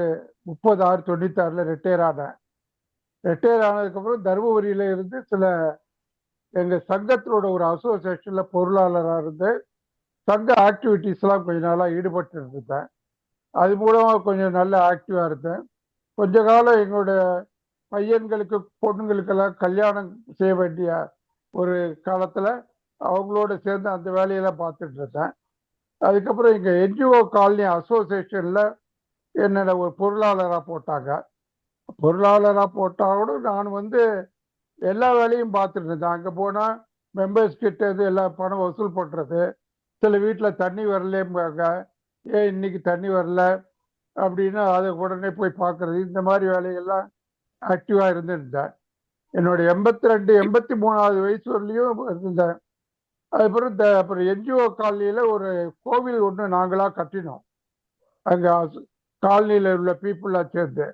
30/6/96 ரிட்டையர் ஆனேன். ரிட்டையர் ஆனதுக்கப்புறம் தருமபுரியில இருந்து சில எங்கள் சங்கத்தினோட ஒரு அசோசியேஷனில் பொருளாளராக இருந்து சங்க ஆக்டிவிட்டீஸ்லாம் கொஞ்ச நாளாக ஈடுபட்டு இருந்தேன். அது மூலமாக கொஞ்சம் நல்ல ஆக்டிவாக இருந்தேன். கொஞ்ச காலம் எங்களோட பையன்களுக்கு பொண்ணுங்களுக்கெல்லாம் கல்யாணம் செய்ய வேண்டிய ஒரு காலத்தில் அவங்களோட சேர்ந்து அந்த வேலையெல்லாம் பார்த்துட்டு இருந்தேன். அதுக்கப்புறம் எங்கள் என்ஜிஓ காலனி அசோசியேஷனில் என்னோட ஒரு பொருளாளராக போட்டாங்க. பொருளாளராக போட்டாலும் நான் வந்து எல்லா வேலையும் பார்த்துட்டு இருந்தேன். அங்கே போனால் மெம்பர்ஸ் கிட்ட இது எல்லாம் பணம் வசூல் பண்ணுறது, சில வீட்டில் தண்ணி வரலேம்பாங்க, ஏன் இன்னைக்கு தண்ணி வரல அப்படின்னா அதை உடனே போய் பார்க்கறது, இந்த மாதிரி வேலைகள்லாம் ஆக்டிவாக இருந்திருந்தேன். என்னோட 82 83வது வயசு வரலையும் இருந்தேன். அப்புறம் என்ஜிஓ காலனியில் ஒரு கோவில் ஒன்று நாங்களாக கட்டினோம். அங்கே காலனியில் உள்ள பீப்புளாக சேர்ந்து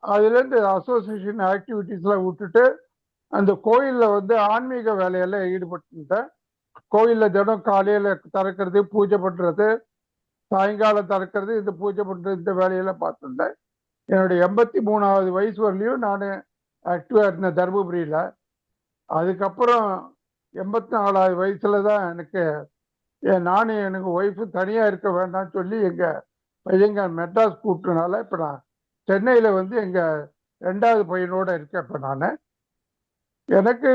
அதுலேருந்து அசோசியேஷன் ஆக்டிவிட்டீஸ்லாம் விட்டுட்டு அந்த கோயிலில் வந்து ஆன்மீக வேலையெல்லாம் ஈடுபட்டுட்டேன். கோயிலில் தினம் காலையில் திறக்கிறது, பூஜை பண்ணுறது, சாயங்காலம் திறக்கிறது, இந்த பூஜை பண்ணுறது, இந்த வேலையெல்லாம் பார்த்துருந்தேன். என்னுடைய 83வது வயசு வரலையும் நான் ஆக்டிவாக இருந்தேன் தருமபுரியில். அதுக்கப்புறம் 84வது வயசுல தான் நானும் எனக்கு ஒய்ஃபு தனியாக இருக்க வேண்டாம்னு சொல்லி எங்கள் பையங்க மெட்ராஸ் கூப்பிட்டனால இப்போ நான் சென்னையில் வந்து எங்கள் 2வது பையனோடு இருக்கேன். இப்போ நான் எனக்கு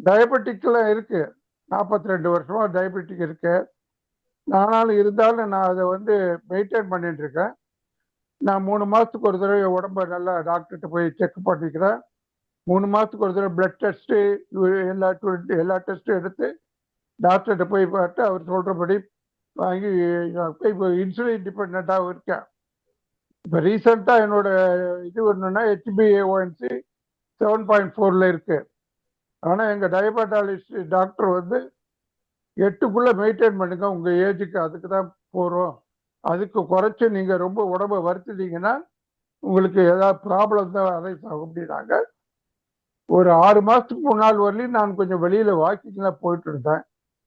டயபெட்டிக்லாம் இருக்குது, 42 வருஷமாக டயபெட்டிக் இருக்கு. ஆனாலும் இருந்தாலும் நான் அதை வந்து மெயின்டைன் பண்ணிட்டு இருக்கேன். நான் 3 மாதத்துக்கு ஒரு தடவை உடம்ப நல்லா டாக்டர்கிட்ட போய் செக் பண்ணிக்கிறேன். 3 மாதத்துக்கு ஒரு தடவை பிளட் டெஸ்ட்டு எல்லா டெஸ்ட்டும் எடுத்து டாக்டர்கிட்ட போய் பார்த்து அவர் சொல்கிறபடி வாங்கி இப்போ இன்சுலின் டிபெண்ட்டாகவும் இருக்கேன். இப்போ ரீசெண்டாக என்னோட இது ஒன்றுன்னா HbA1c 7.4 இருக்குது. ஆனால் எங்கள் டயபெட்டாலஜிஸ்ட் டாக்டர் வந்து 8க்குள்ளே மெயின்டைன் பண்ணுங்க, உங்கள் ஏஜுக்கு அதுக்கு தான் போகிறோம், அதுக்கு குறைச்சி நீங்கள் ரொம்ப உடம்பை வருத்திட்டீங்கன்னா உங்களுக்கு ஏதாவது ப்ராப்ளம் தான் அரைஸ் ஆகும் அப்படின்னாங்க. ஒரு 6 மாதத்துக்கு முன்னால் வரலையும் நான் கொஞ்சம் வெளியில் வாக்கிங்லாம் போயிட்டு இருந்தேன்.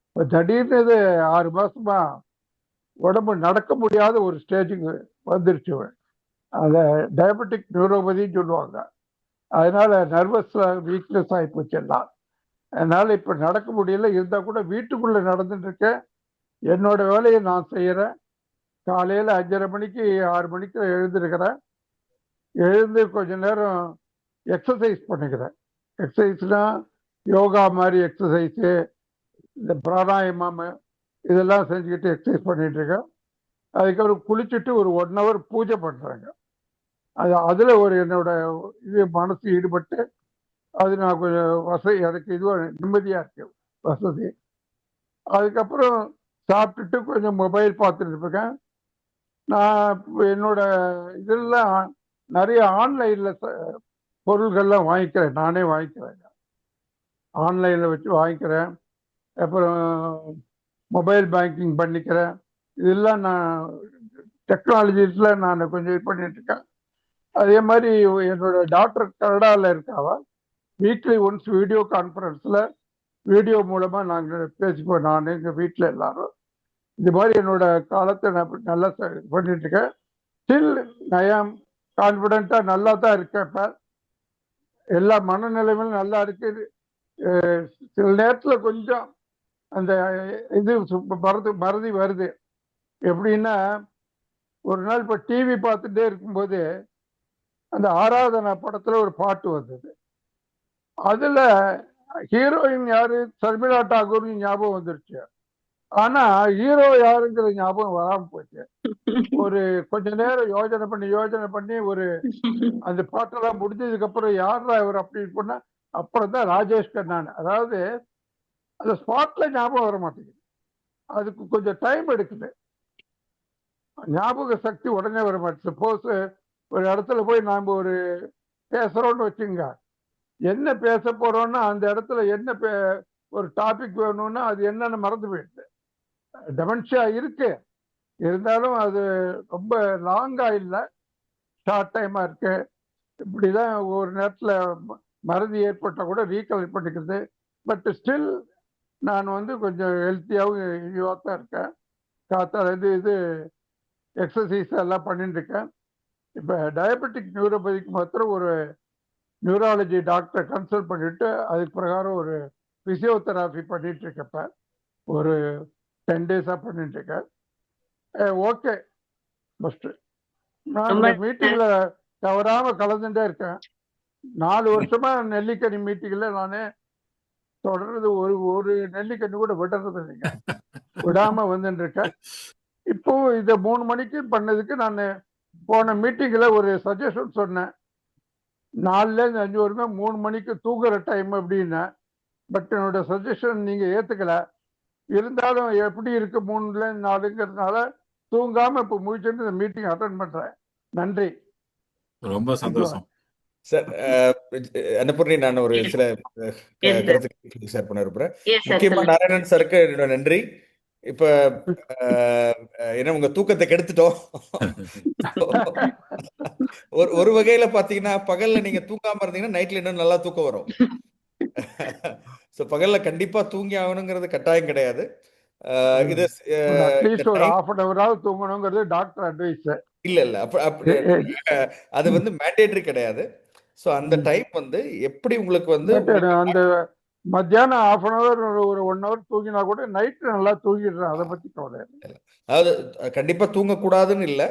இப்போ திடீர்னு இது 6 மாதமா உடம்பு நடக்க முடியாத ஒரு ஸ்டேஜுக்கு வந்துருச்சு. அதை டயபெட்டிக் நியூரோபதின்னு சொல்லுவாங்க. அதனால நர்வஸ் வீக்னஸ் ஆகி போச்சு எல்லாம். அதனால இப்போ நடக்க முடியல. இருந்தால் கூட வீட்டுக்குள்ளே நடந்துட்டு இருக்கேன். என்னோட வேலையை நான் செய்கிறேன். காலையில் 5:30 மணிக்கு 6 மணிக்கு எழுந்திருக்கிறேன். எழுந்து கொஞ்ச நேரம் எக்ஸசைஸ் பண்ணிக்கிறேன். எக்ஸசைஸ்னால் யோகா மாதிரி எக்ஸசைஸு, இந்த பிராணாயாமம் இதெல்லாம் செஞ்சுக்கிட்டு எக்ஸசைஸ் பண்ணிட்டு இருக்கேன். அதுக்கப்புறம் குளிச்சுட்டு ஒரு 1 ஹவர் பூஜை பண்ணுறாங்க. அதில் ஒரு என்னோட இது மனசு ஈடுபட்டு அது நான் கொஞ்சம் வசதி, எனக்கு இதுவாக நிம்மதியாக இருக்கு வசதி. அதுக்கப்புறம் சாப்பிட்டுட்டு கொஞ்சம் மொபைல் பார்த்துட்டு இருக்கேன். நான் என்னோட இதெல்லாம் நிறைய ஆன்லைனில் பொருள்கள்லாம் வாங்கிக்கிறேன், நானே வாங்கிக்கிறேன். ஆன்லைனில் வச்சு வாங்கிக்கிறேன். அப்புறம் மொபைல் பேங்கிங் பண்ணிக்கிறேன். இதெல்லாம் நான் டெக்னாலஜிஸில் நான் கொஞ்சம் இது பண்ணிட்டு இருக்கேன். அதே மாதிரி என்னோட டாக்டர் கனடாவில் இருக்காவா, வீக்லி ஒன்ஸ் வீடியோ கான்ஃபரன்ஸில் வீடியோ மூலமாக நாங்கள் பேசிப்போம், நான் எங்கள் வீட்டில் எல்லாரும். இது மாதிரி என்னோட காலத்தை நான் நல்லா பண்ணிட்டு இருக்கேன். ஸ்டில் நயம் கான்ஃபிடென்ட்டாக நல்லா தான் இருக்கேன். இப்போ எல்லா மனநிலைமையும் நல்லா இருக்குது. சில நேரத்தில் கொஞ்சம் அந்த இது மறதி வருது. எப்படின்னா, ஒரு நாள் இப்போ டிவி பார்த்துட்டே இருக்கும்போது அந்த ஆராதனா படத்தில் ஒரு பாட்டு வந்தது. அதில் ஹீரோயின் யாரு, சர்மிளா டாகூர்னு ஞாபகம் வந்துருச்சு. ஆனால் ஹீரோ யாருங்கிற ஞாபகம் வராமல் போச்சு. ஒரு கொஞ்ச நேரம் யோசனை பண்ணி ஒரு அந்த பாட்டெல்லாம் முடிஞ்சதுக்கு அப்புறம் யாரா இவர் அப்படின்னு பண்ணா அப்புறம் தான் ராஜேஷ் கண்ணான். அதாவது அந்த ஸ்பாட்ல ஞாபகம் வர மாட்டேங்குது, அதுக்கு கொஞ்சம் டைம் எடுக்குது. ஞாபக சக்தி உடனே வர மாட்டேங்குது. சப்போஸ் ஒரு இடத்துல போய் நாம் ஒரு பேசுறோம்னு வச்சுங்க, என்ன பேச போறோம்னா அந்த இடத்துல என்ன ஒரு டாபிக் வேணும்னா அது என்னன்னு மறந்து போயிடுது. டெமென்ஷியா இருக்கு, இருந்தாலும் அது ரொம்ப லாங்கா இல்லை, ஷார்ட் டைமா இருக்கு. இப்படிதான் ஒரு நேரத்துல மறதி ஏற்பட்டா கூட ரீகலெக்ட் பண்ணிக்கிறது. பட் ஸ்டில் நான் வந்து கொஞ்சம் ஹெல்த்தியாகவும் இதுவாக தான் இருக்கேன். காத்தால இது எக்ஸசைஸ் எல்லாம் பண்ணிட்டு இருக்கேன். இப்போ டயபெட்டிக் நியூரோபதிக்கு மாத்திரம் ஒரு நியூராலஜி டாக்டரை கன்சல்ட் பண்ணிட்டு அதுக்கு பிரகாரம் ஒரு பிசியோதெராபி பண்ணிட்டு இருக்கப்ப ஒரு 10 டேஸாக பண்ணிட்டு இருக்கேன். ஓகே, ஃபஸ்ட்டு நான் ரொம்ப இந்த மீட்டிங்ல தவறாம கலந்துட்டே இருக்கேன். 4 வருஷமா நெல்லிக்கனி மீட்டிங்ல நானே தொடர்ந்து ஒரு நெல்லிக்கனி கூட விடுறது இல்லைங்க, விடாம வந்துட்டு இருக்கேன். இப்போ இதை 3 மணிக்கு பண்ணதுக்கு நான் போன மீட்டிங்ல ஒரு சஜஷன் சொன்னேன், 4ல இருந்து 5 வரைக்கும் 3 மணிக்கு தூங்குற டைம் அப்படின்னு. பட் என்னோட சஜஷன் நீங்க ஏத்துக்கல. இருந்தாலும் எப்படி இருக்கு 3ல இருந்து 4ங்கிறதுனால தூங்காம இப்போ முழிச்சுட்டு இந்த மீட்டிங் அட்டன் பண்றேன். நன்றி. ரொம்ப சந்தோஷம் சார். அன்னபூர்ணி, நான் ஒரு Yes. சில Yes, sir. கருத்துக்கள் ஷேர் பண்ண விரும்புறேன். Yes, sir. முக்கியமா சொல்லுங்க. நாராயணன் சாருக்கு என்னோட நன்றி. இப்ப ஏன்னா உங்க தூக்கத்தை கெடுத்துட்டோம். ஒரு வகையில பாத்தீங்கன்னா பகல்ல நீங்க தூங்காம இருந்தீங்கன்னா நைட்ல இன்னும் நல்லா தூக்கம் வரும். ஸோ பகல்ல கண்டிப்பா தூங்கி ஆகணுங்கிறது கட்டாயம் கிடையாது. இது அட்லீஸ்ட் ஒரு half an hour தூங்கணுங்கிறது டாக்டர் அட்வைஸ். இல்ல அது வந்து மேண்டேட்டரி கிடையாது. ஸோ அந்த டைம் வந்து எப்படி உங்களுக்கு வந்து அந்த மத்தியானம் half an hour ஒரு 1 hour தூங்கினா கூட நைட்டு நல்லா தூங்கிடுறேன். அதை பத்தி கவலை இல்லை. அதாவது கண்டிப்பா தூங்கக்கூடாதுன்னு இல்லை.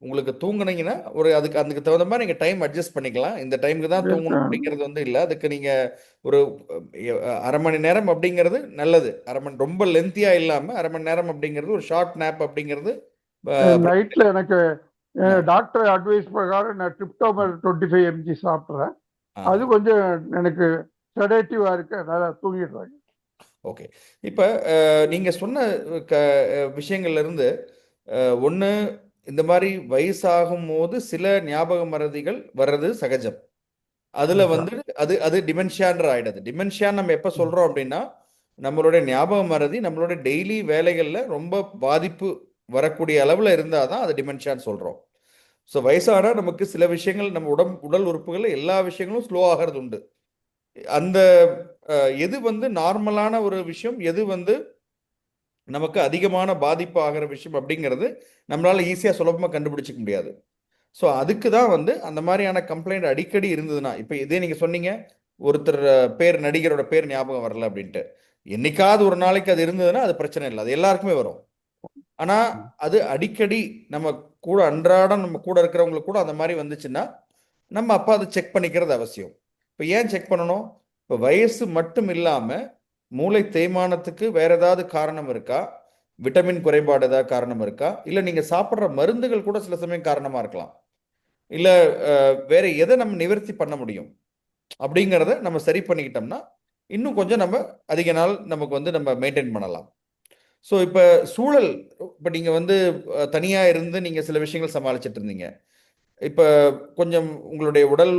உங்களுக்கு தூங்குனீங்கன்னா அதுக்கு தகுந்த மாதிரி நீங்க டைம் அட்ஜஸ்ட் பண்ணிக்கலாம். இந்த டைமுக்கு தான் தூங்கணும் அப்படிங்கிறது வந்து இல்லை. அதுக்கு நீங்க ஒரு 1/2 மணி நேரம் அப்படிங்கிறது நல்லது. ரொம்ப லென்த்தியா இல்லாம 1/2 மணி நேரம் அப்படிங்கிறது ஒரு ஷார்ட் நேப் அப்படிங்கிறது. நைட்ல எனக்கு டாக்டர் அட்வைஸ் பிரகாரம் நான் ட்ரிப்டோமர் 25 mg சாப்பிட்றேன். அது கொஞ்சம் எனக்கு செடேட்டிவா இருக்கு, நல்லா தூங்கிடுறாங்க. ஓகே, இப்போ நீங்க சொன்ன விஷயங்கள்ல இருந்து ஒன்று, இந்த மாதிரி வயசாகும் போது சில ஞாபக மறதிகள் வர்றது சகஜம். அதுல வந்து அது டிமென்ஷியான்ற ஆயிடுது. டிமென்ஷியான்னு நம்ம எப்ப சொல்றோம் அப்படின்னா, நம்மளுடைய ஞாபக மறதி நம்மளுடைய டெய்லி வேலைகள்ல ரொம்ப பாதிப்பு வரக்கூடிய அளவுல இருந்தாதான் அது டிமென்ஷியான்னு சொல்றோம். ஸோ வயசானா நமக்கு சில விஷயங்கள் நம்ம உடல் உறுப்புகள் எல்லா விஷயங்களும் ஸ்லோ ஆகிறது உண்டு. அந்த எது வந்து நார்மலான ஒரு விஷயம், எது வந்து நமக்கு அதிகமான பாதிப்பு ஆகிற விஷயம் அப்படிங்கிறது நம்மளால ஈஸியாக சுலபமாக கண்டுபிடிச்சிக்க முடியாது. ஸோ அதுக்கு தான் வந்து அந்த மாதிரியான கம்ப்ளைண்ட் அடிக்கடி இருந்ததுன்னா, இப்போ இதே நீங்கள் சொன்னீங்க ஒருத்தர் நடிகரோட பேர் ஞாபகம் வரல அப்படின்ட்டு. என்னைக்காவது ஒரு நாளைக்கு அது இருந்ததுன்னா அது பிரச்சனை இல்லை, அது எல்லாருக்குமே வரும். ஆனால் அது அடிக்கடி நம்ம கூட அன்றாடம் நம்ம கூட இருக்கிறவங்களுக்கு கூட அந்த மாதிரி வந்துச்சுன்னா நம்ம அப்போ அதை செக் பண்ணிக்கிறது அவசியம். இப்போ ஏன் செக் பண்ணணும்? இப்போ வயசு மட்டும் இல்லாமல் மூளை தேய்மானத்துக்கு வேற ஏதாவது காரணம் இருக்கா, விட்டமின் குறைபாடு ஏதாவது காரணம் இருக்கா, இல்லை நீங்கள் சாப்பிட்ற மருந்துகள் கூட சில சமயம் காரணமாக இருக்கலாம், இல்லை வேற எதை நம்ம நிவர்த்தி பண்ண முடியும் அப்படிங்கிறத நம்ம சரி பண்ணிக்கிட்டோம்னா இன்னும் கொஞ்சம் நம்ம அதிக நாள் நமக்கு வந்து நம்ம மெயின்டைன் பண்ணலாம். ஸோ இப்போ சூழல், இப்போ நீங்கள் வந்து தனியாக இருந்து நீங்கள் சில விஷயங்கள் சமாளிச்சுட்டு இருந்தீங்க. இப்போ கொஞ்சம் உங்களுடைய உடல்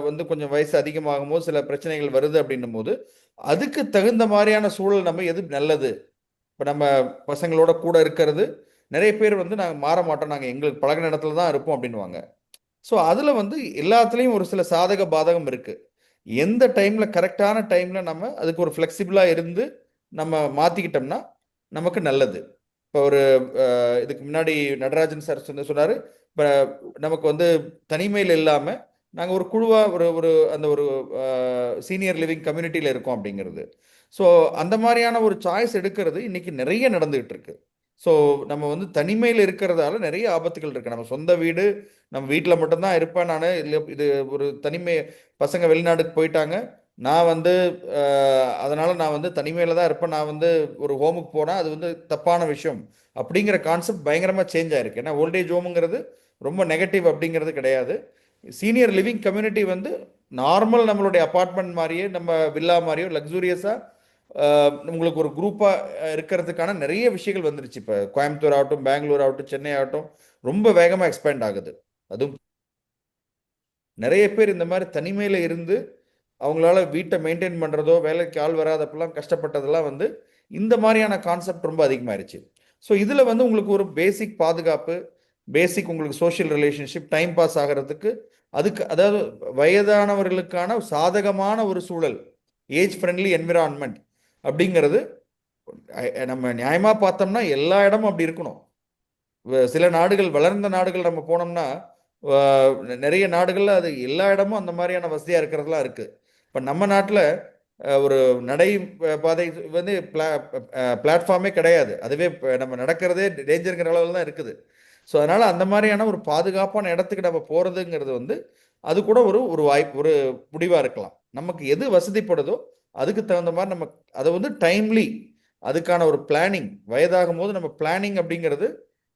வந்து கொஞ்சம் வயசு அதிகமாகும் போது சில பிரச்சனைகள் வருது அப்படின்னும் போது அதுக்கு தகுந்த மாதிரியான சூழல் நம்ம எது நல்லது. இப்போ நம்ம பசங்களோட கூட இருக்கிறது, நிறைய பேர் வந்து நாங்கள் மாற மாட்டோம், நாங்கள் எங்களுக்கு பழகின இடத்துல தான் இருப்போம் அப்படின்வாங்க. ஸோ அதில் வந்து எல்லாத்துலேயும் ஒரு சில சாதக பாதகம் இருக்குது. எந்த டைமில் கரெக்டான டைமில் நம்ம அதுக்கு ஒரு ஃப்ளெக்சிபிளாக இருந்து நம்ம மாற்றிக்கிட்டோம்னா நமக்கு நல்லது. இப்போ ஒரு இதுக்கு முன்னாடி நடராஜன் சார் சொன்னார், இப்போ நமக்கு வந்து தனிமையில் இல்லாமல் நாங்கள் ஒரு குழுவாக ஒரு சீனியர் லிவிங் கம்யூனிட்டியில் இருக்கோம் அப்படிங்கிறது. ஸோ அந்த மாதிரியான ஒரு சாய்ஸ் எடுக்கிறது இன்னைக்கு நிறைய நடந்துகிட்டு இருக்கு. ஸோ நம்ம வந்து தனிமையில் இருக்கிறதால நிறைய ஆபத்துகள் இருக்கு. நம்ம சொந்த வீடு, நம்ம வீட்டில் மட்டும்தான் இருப்பேன் நான், இல்லை இது ஒரு தனிமை, பசங்க வெளிநாட்டுக்கு போயிட்டாங்க, நான் வந்து அதனால நான் வந்து தனிமையில தான் இருப்பேன், நான் வந்து ஒரு ஹோமுக்கு போனால் அது வந்து தப்பான விஷயம் அப்படிங்கிற கான்செப்ட் பயங்கரமாக சேஞ்ச் ஆயிருக்கு. ஏன்னா ஓல்டேஜ் ஹோமுங்கிறது ரொம்ப நெகட்டிவ் அப்படிங்கிறது கிடையாது. சீனியர் லிவிங் கம்யூனிட்டி வந்து நார்மல் நம்மளுடைய அப்பார்ட்மெண்ட் மாதிரியே, நம்ம வில்லா மாதிரியோ லக்ஸூரியஸாக உங்களுக்கு ஒரு குரூப்பாக இருக்கிறதுக்கான நிறைய விஷயங்கள் வந்துருச்சு. இப்போ கோயம்புத்தூர் ஆகட்டும், பெங்களூர் ஆகட்டும், சென்னை ஆகட்டும், ரொம்ப வேகமாக எக்ஸ்பேண்ட் ஆகுது. அதுவும் நிறைய பேர் இந்த மாதிரி தனிமையில் இருந்து அவங்களால வீட்டை மெயின்டைன் பண்ணுறதோ, வேலைக்கு ஆள் வராதப்பெல்லாம் கஷ்டப்பட்டதெல்லாம் வந்து இந்த மாதிரியான கான்செப்ட் ரொம்ப அதிகமாயிருச்சு. ஸோ இதில் வந்து உங்களுக்கு ஒரு பேசிக் பாதுகாப்பு, பேசிக் உங்களுக்கு சோஷியல் ரிலேஷன்ஷிப், டைம் பாஸ் ஆகிறதுக்கு, அதுக்கு அதாவது வயதானவர்களுக்கான சாதகமான ஒரு சூழல், ஏஜ் ஃப்ரெண்ட்லி என்விரான்மெண்ட் அப்படிங்கிறது நம்ம நியாயமாக பார்த்தோம்னா எல்லா இடமும் அப்படி இருக்கணும். சில நாடுகள், வளர்ந்த நாடுகள் நம்ம போனோம்னா நிறைய நாடுகளில் அது எல்லா இடமும் அந்த மாதிரியான வசதியாக இருக்கிறதுலாம் இருக்குது. இப்போ நம்ம நாட்டில் ஒரு நடை பாதை வந்து பிளாட்ஃபார்மே கிடையாது. அதுவே நம்ம நடக்கிறதே டேஞ்சருங்கிற அளவில் தான் இருக்குது. ஸோ அதனால் அந்த மாதிரியான ஒரு பாதுகாப்பான இடத்துக்கு நம்ம போகிறதுங்கிறது வந்து அது கூட ஒரு ஒரு வாய்ப்பு, ஒரு முடிவாக இருக்கலாம். நமக்கு எது வசதிப்படுதோ அதுக்கு தகுந்த மாதிரி நம்ம அதை வந்து டைம்லி அதுக்கான ஒரு பிளானிங், வயதாகும் போது நம்ம பிளானிங் அப்படிங்கிறது,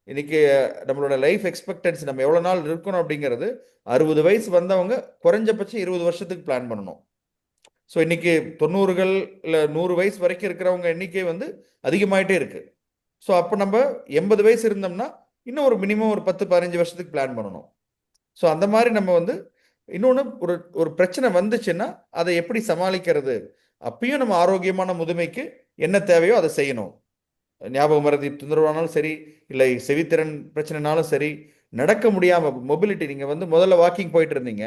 இன்னைக்கு நம்மளோட லைஃப் எக்ஸ்பெக்டன்சி நம்ம எவ்வளோ நாள் இருக்கணும் அப்படிங்கிறது, 60 வயசு வந்தவங்க குறைஞ்சபட்சம் 20 வருஷத்துக்கு பிளான் பண்ணணும். ஸோ இன்னைக்கு 90கள் இல்லை 100 வயசு வரைக்கும் இருக்கிறவங்க எண்ணிக்கை வந்து அதிகமாயிட்டே இருக்கு. ஸோ அப்போ நம்ம 80 வயசு இருந்தோம்னா இன்னும் ஒரு மினிமம் ஒரு 10-15 வருஷத்துக்கு பிளான் பண்ணணும். ஸோ அந்த மாதிரி நம்ம வந்து இன்னொன்று ஒரு ஒரு பிரச்சனை வந்துச்சுன்னா அதை எப்படி சமாளிக்கிறது, அப்பயும் நம்ம ஆரோக்கியமான முதுமைக்கு என்ன தேவையோ அதை செய்யணும். ஞாபக மறதி தொந்தரவானாலும் சரி, இல்லை செவித்திறன் பிரச்சனைனாலும் சரி, நடக்க முடியாமல் மொபிலிட்டி, நீங்கள் வந்து முதல்ல வாக்கிங் போயிட்டு இருந்தீங்க,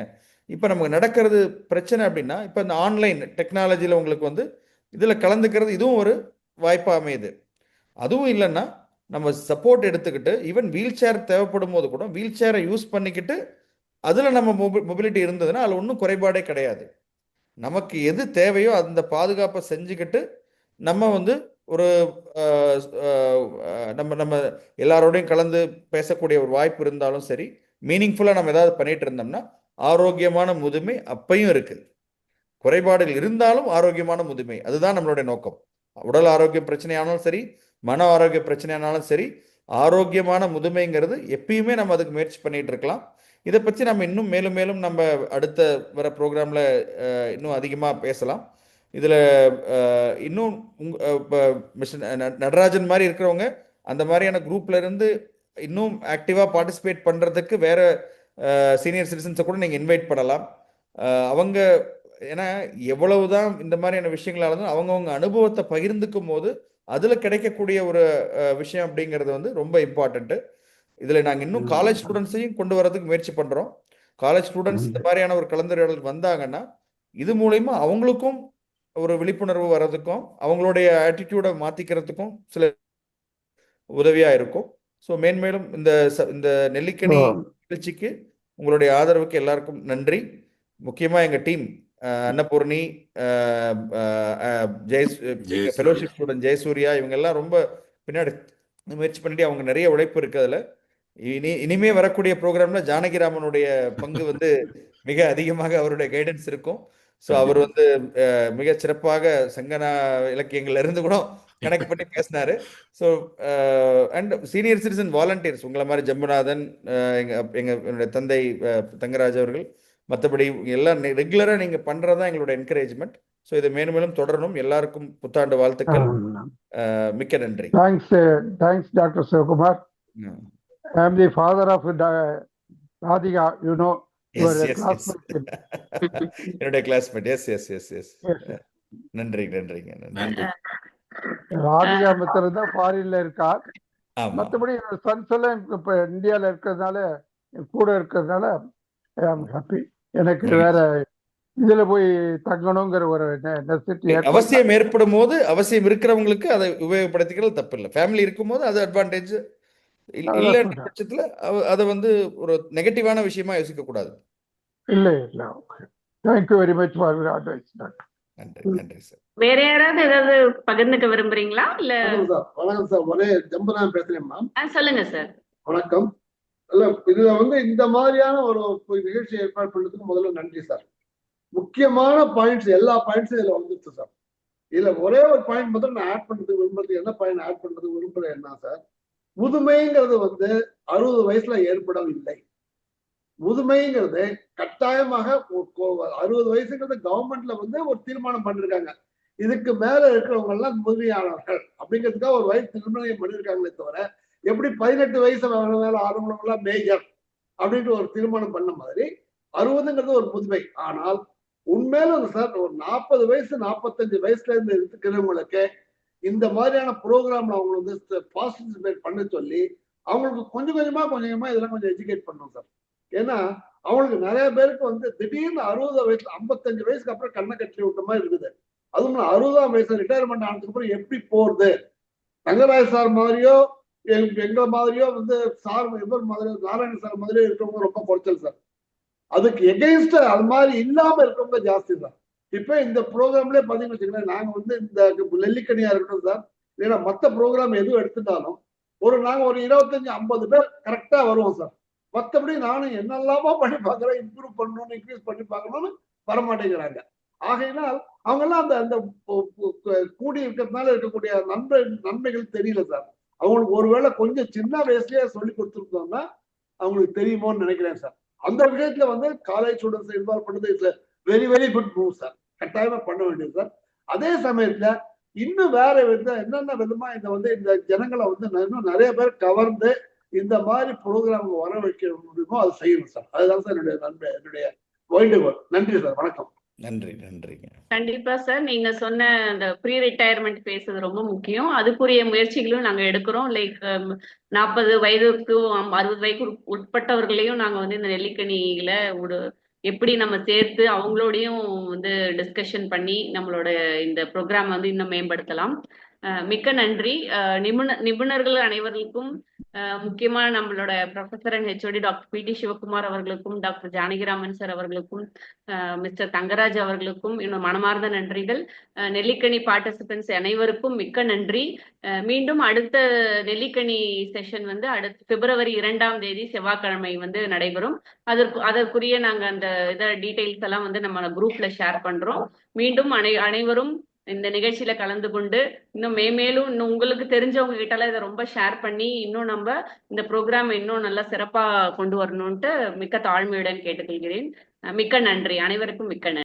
இப்போ நமக்கு நடக்கிறது பிரச்சனை அப்படின்னா, இப்போ இந்த ஆன்லைன் டெக்னாலஜியில் உங்களுக்கு வந்து இதில் கலந்துக்கிறது இதுவும் ஒரு வாய்ப்பாக அமையுது. அதுவும் இல்லைன்னா நம்ம சப்போர்ட் எடுத்துக்கிட்டு, ஈவன் வீல் சேர் தேவைப்படும் போது கூட வீல் சேரை யூஸ் பண்ணிக்கிட்டு அதில் நம்ம மொபிலிட்டி இருந்ததுன்னா அதில் ஒன்றும் குறைபாடே கிடையாது. நமக்கு எது தேவையோ அந்த பாதுகாப்பை செஞ்சுக்கிட்டு நம்ம வந்து ஒரு நம்ம நம்ம எல்லாரோடையும் கலந்து பேசக்கூடிய ஒரு வாய்ப்பு இருந்தாலும் சரி, மீனிங்ஃபுல்லாக நம்ம ஏதாவது பண்ணிட்டு இருந்தோம்னா ஆரோக்கியமான முதுமை அப்பையும் இருக்கு. குறைபாடுகள் இருந்தாலும் ஆரோக்கியமான முதுமை, அதுதான் நம்மளுடைய நோக்கம். உடல் ஆரோக்கிய பிரச்சனையானாலும் சரி, மன ஆரோக்கிய பிரச்சனையானாலும் சரி, ஆரோக்கியமான முதுமைங்கிறது எப்பயுமே நம்ம அதுக்கு முயற்சி பண்ணிட்டு இருக்கலாம். இதை பற்றி நம்ம இன்னும் மேலும் மேலும் நம்ம அடுத்த வர ப்ரோக்ராமில் இன்னும் அதிகமாக பேசலாம். இதில் இன்னும் இப்போ மிஸ்டர் நடராஜன் மாதிரி இருக்கிறவங்க அந்த மாதிரியான குரூப்ல இருந்து இன்னும் ஆக்டிவாக பார்ட்டிசிபேட் பண்ணுறதுக்கு வேற சீனியர் சிட்டிசன்ஸை கூட நீங்கள் இன்வைட் பண்ணலாம். அவங்க ஏன்னா எவ்வளவுதான் இந்த மாதிரியான விஷயங்களாக இருந்தாலும் அவங்கவுங்க அனுபவத்தை பகிர்ந்துக்கும் போது அதில் கிடைக்கக்கூடிய ஒரு விஷயம் அப்படிங்கிறது வந்து ரொம்ப இம்பார்ட்டண்ட்டு. இதில் நாங்கள் இன்னும் காலேஜ் ஸ்டூடெண்ட்ஸையும் கொண்டு வரதுக்கு முயற்சி பண்ணுறோம். காலேஜ் ஸ்டூடெண்ட்ஸ் இந்த மாதிரியான ஒரு கலந்துரையாடல் வந்தாங்கன்னா இது மூலயமா அவங்களுக்கும் ஒரு விழிப்புணர்வு வர்றதுக்கும் அவங்களுடைய ஆட்டிடியூடை மாற்றிக்கிறதுக்கும் சில உதவியாக இருக்கும். ஸோ மேன்மேலும் இந்த நெல்லிக்கனி நிகழ்ச்சிக்கு உங்களுடைய ஆதரவுக்கு எல்லாருக்கும் நன்றி. முக்கியமாக எங்கள் team Annapoorni, fellowship student Jayasurya, இவங்க எல்லாம் ரொம்ப பின்னாடி முயற்சி பண்ணிட்டு அவங்க நிறைய உழைப்பு இருக்கு. அதில் இனிமே வரக்கூடிய ப்ரோக்ராம்ல ஜானகிராமனுடைய பங்கு வந்து மிக அதிகமாக அவருடைய கைடன்ஸ் இருக்கும். ஸோ அவர் வந்து மிக சிறப்பாக சங்கனா இலக்கியங்கள்ல இருந்து கூட கனெக்ட் பண்ணி பேசினாரு. So and senior citizen volunteers உங்களை மாதிரி ஜம்புநாதன், என்னுடைய தந்தை தங்கராஜ் அவர்கள், மற்றபடி எல்லாம் ரெகுலராக நீங்கள் பண்ணுறதா எங்களோட என்கரேஜ்மெண்ட். ஸோ இதை மேலும் மேலும் தொடரணும். எல்லாருக்கும் புத்தாண்டு வாழ்த்துக்கள். மிக்க நன்றி. Thanks doctor Sivakumar. I am the father of Radhika, you know. என்னுடைய கிளாஸ்மேட். எஸ். நன்றிங்க. ராதிகா மித்திரன் தான் ஃபாரின்ல இருக்கார். மற்றபடி சன்ஸ் எல்லாம் இப்ப இந்தியால இருக்கிறதுனால கூட இருக்கிறதுனால ஐ ஆம் ஹாப்பி. எனக்கு வேற இதுல போய் தங்கணுங்கிற ஒரு அவசியம் ஏற்படும் போது, அவசியம் இருக்கிறவங்களுக்கு அதை உபயோகப்படுத்திக்கிறது தப்பு இல்லை. ஃபேமிலி இருக்கும் போது அது அட்வான்டேஜ் இல்ல பட்சத்துல அதை வந்து ஒரு நெகட்டிவான விஷயமா யோசிக்க கூடாது. இல்ல. Thank you very much for your advice doctor. நன்றி சார். வேற யாராவது ஏதாவது பகிர்ந்துக்க விரும்புறீங்களா? இல்ல வணக்கம் சார், ஒரே ஜம்புநாதன் பேசுறேன் மேம். சொல்லுங்க சார். வணக்கம். இல்ல இதுல வந்து இந்த மாதிரியான ஒரு நிகழ்ச்சி ஏற்பாடு பண்ணதுக்கு முதல்ல நன்றி சார். முக்கியமான பாயிண்ட்ஸ் எல்லா பாயிண்ட்ஸும் இதுல வந்துருச்சு சார். இதுல ஒரே ஒரு பாயிண்ட் மட்டும் நான் ஆட் பண்றதுக்கு விரும்புறது, என்ன பாயிண்ட் ஆட் பண்றதுக்கு விரும்புறேன் என்ன சார், முதுமைங்கிறது 60 வயசுல ஏற்படவில்லை. முதுமைங்கிறது கட்டாயமாக 60 வயசுங்கிறது கவர்மெண்ட்ல ஒரு தீர்மானம் பண்ணிருக்காங்க. இதுக்கு மேல இருக்கிறவங்க எல்லாம் முதுமையானவர்கள் அப்படிங்கிறதுக்காக ஒரு வயசு நிர்ணயம் பண்ணிருக்காங்களே தவிர, எப்படி 18 வயசு மேல ஆரம்பம் மேஜர் அப்படின்ட்டு ஒரு தீர்மானம் பண்ண மாதிரி 60ங்கிறது ஒரு முதுமை. ஆனால் உண்மையில சார் ஒரு 40 வயசு 45 வயசுல இருந்து இருக்கிறவங்களுக்கு இந்த மாதிரியான ப்ரோக்ராம்ல அவங்க பார்ட்டிசிபேட் பண்ண சொல்லி அவங்களுக்கு கொஞ்சம் கொஞ்சமா இதெல்லாம் கொஞ்சம் எஜுகேட் பண்ணணும் சார். ஏன்னா அவங்களுக்கு நிறைய பேருக்கு திடீர்னு 60 வயசுல 55 வயசுக்கு அப்புறம் கண்ணை கட்டி விட்ட மாதிரி இருக்குது. அதுவும் 60ஆம் வயசுல ரிட்டையர்மெண்ட் ஆனதுக்கு அப்புறம் எப்படி போறது? தங்கராஜ் சார் மாதிரியோ எங்களை மாதிரியோ சார் இவர் மாதிரியோ நாராயண சார் மாதிரியோ இருக்கிறவங்க ரொம்ப குறைச்சல் சார். அதுக்கு எகெயின்ஸ்ட் அது மாதிரி இல்லாம இருக்கவங்க ஜாஸ்தி தான். இப்ப இந்த ப்ரோக்ராம்லயே பாத்தீங்கன்னு வச்சுக்கோங்களேன், நாங்க இந்த நெல்லிக்கனியா இருக்கட்டும் சார், இல்லைன்னா மத்த ப்ரோக்ராம் எதுவும் எடுத்துட்டாலும் நாங்க ஒரு 25-50 பேர் கரெக்டா வருவோம் சார். மற்றபடி நானும் என்னெல்லாமோ பண்ணி பார்க்குறேன், இம்ப்ரூவ் பண்ணணும்னு இன்க்ரீஸ் பண்ணி பார்க்கணும்னு வரமாட்டேங்கிறாங்க. ஆகையினால் அவங்க எல்லாம் அந்த கூடி இருக்கிறதுனால இருக்கக்கூடிய நன்மைகள் தெரியல சார். அவங்களுக்கு ஒருவேளை கொஞ்சம் சின்ன வயசுலயே சொல்லி கொடுத்துருந்தோம்னா அவங்களுக்கு தெரியுமோன்னு நினைக்கிறேன் சார். அந்த விஷயத்துல காலேஜ் ஸ்டூடெண்ட்ஸ் இன்வால்வ் பண்ணது it's very very good move sir. கட்டாயமா பண்ண வேண்டியது சார். அதே சமயத்துல இன்னும் வேற என்னென்ன விதமா இந்த ஜனங்களை இன்னும் நிறைய பேர் கவர்ந்து இந்த மாதிரி ப்ரோக்ராம் வர வைக்க முடியுமோ அது செய்யணும் சார். அதுதான் சார் என்னுடைய வேண்டுகோள். நன்றி சார். வணக்கம். நன்றிங்க. கண்டிப்பா சார், நீங்க சொன்ன அந்த ப்ரீ ரிட்டையர்மெண்ட் பேசுறது ரொம்ப முக்கியம். அதுக்குரிய முயற்சிகளும் நாங்க எடுக்கிறோம். லைக் 40 வயதுக்கும் 60 வயதுக்கு உட்பட்டவர்களையும் நாங்க இந்த நெல்லிக்கனியில எப்படி நம்ம சேர்த்து அவங்களோடையும் டிஸ்கஷன் பண்ணி நம்மளோட இந்த ப்ரோக்ராம் இன்னும் மேம்படுத்தலாம். மிக்க நன்றி. நிபுணர்கள் அனைவருக்கும், முக்கியமா நம்மளோட professor and HOD doctor PT. Sivakumar அவர்களுக்கும், டாக்டர் ஜானகிராமன் சார் அவர்களுக்கும், மிஸ்டர் தங்கராஜ் அவர்களுக்கும் இன்னும் மனமார்ந்த நன்றிகள். நெல்லிக்கனி பார்ட்டிசிபென்ட்ஸ் அனைவருக்கும் மிக்க நன்றி. மீண்டும் அடுத்த நெல்லிக்கனி செஷன் அடுத்த பிப்ரவரி 2ஆம் தேதி செவ்வாய்க்கிழமை நடைபெறும். அதற்குரிய நாங்க அந்த டீடைல்ஸ் எல்லாம் நம்ம குரூப்ல ஷேர் பண்றோம். மீண்டும் அனைவரும் இந்த நிகழ்ச்சியில கலந்து கொண்டு இன்னும் மேலும் இன்னும் உங்களுக்கு தெரிஞ்சவங்க கிட்ட எல்லாம் இதை ரொம்ப ஷேர் பண்ணி இன்னும் நம்ம இந்த ப்ரோக்ராம் இன்னும் நல்லா சிறப்பா கொண்டு வரணும்ட்டு மிக்க தாழ்மையுடன் கேட்டுக்கொள்கிறேன். மிக்க நன்றி. அனைவருக்கும் மிக்க நன்றி.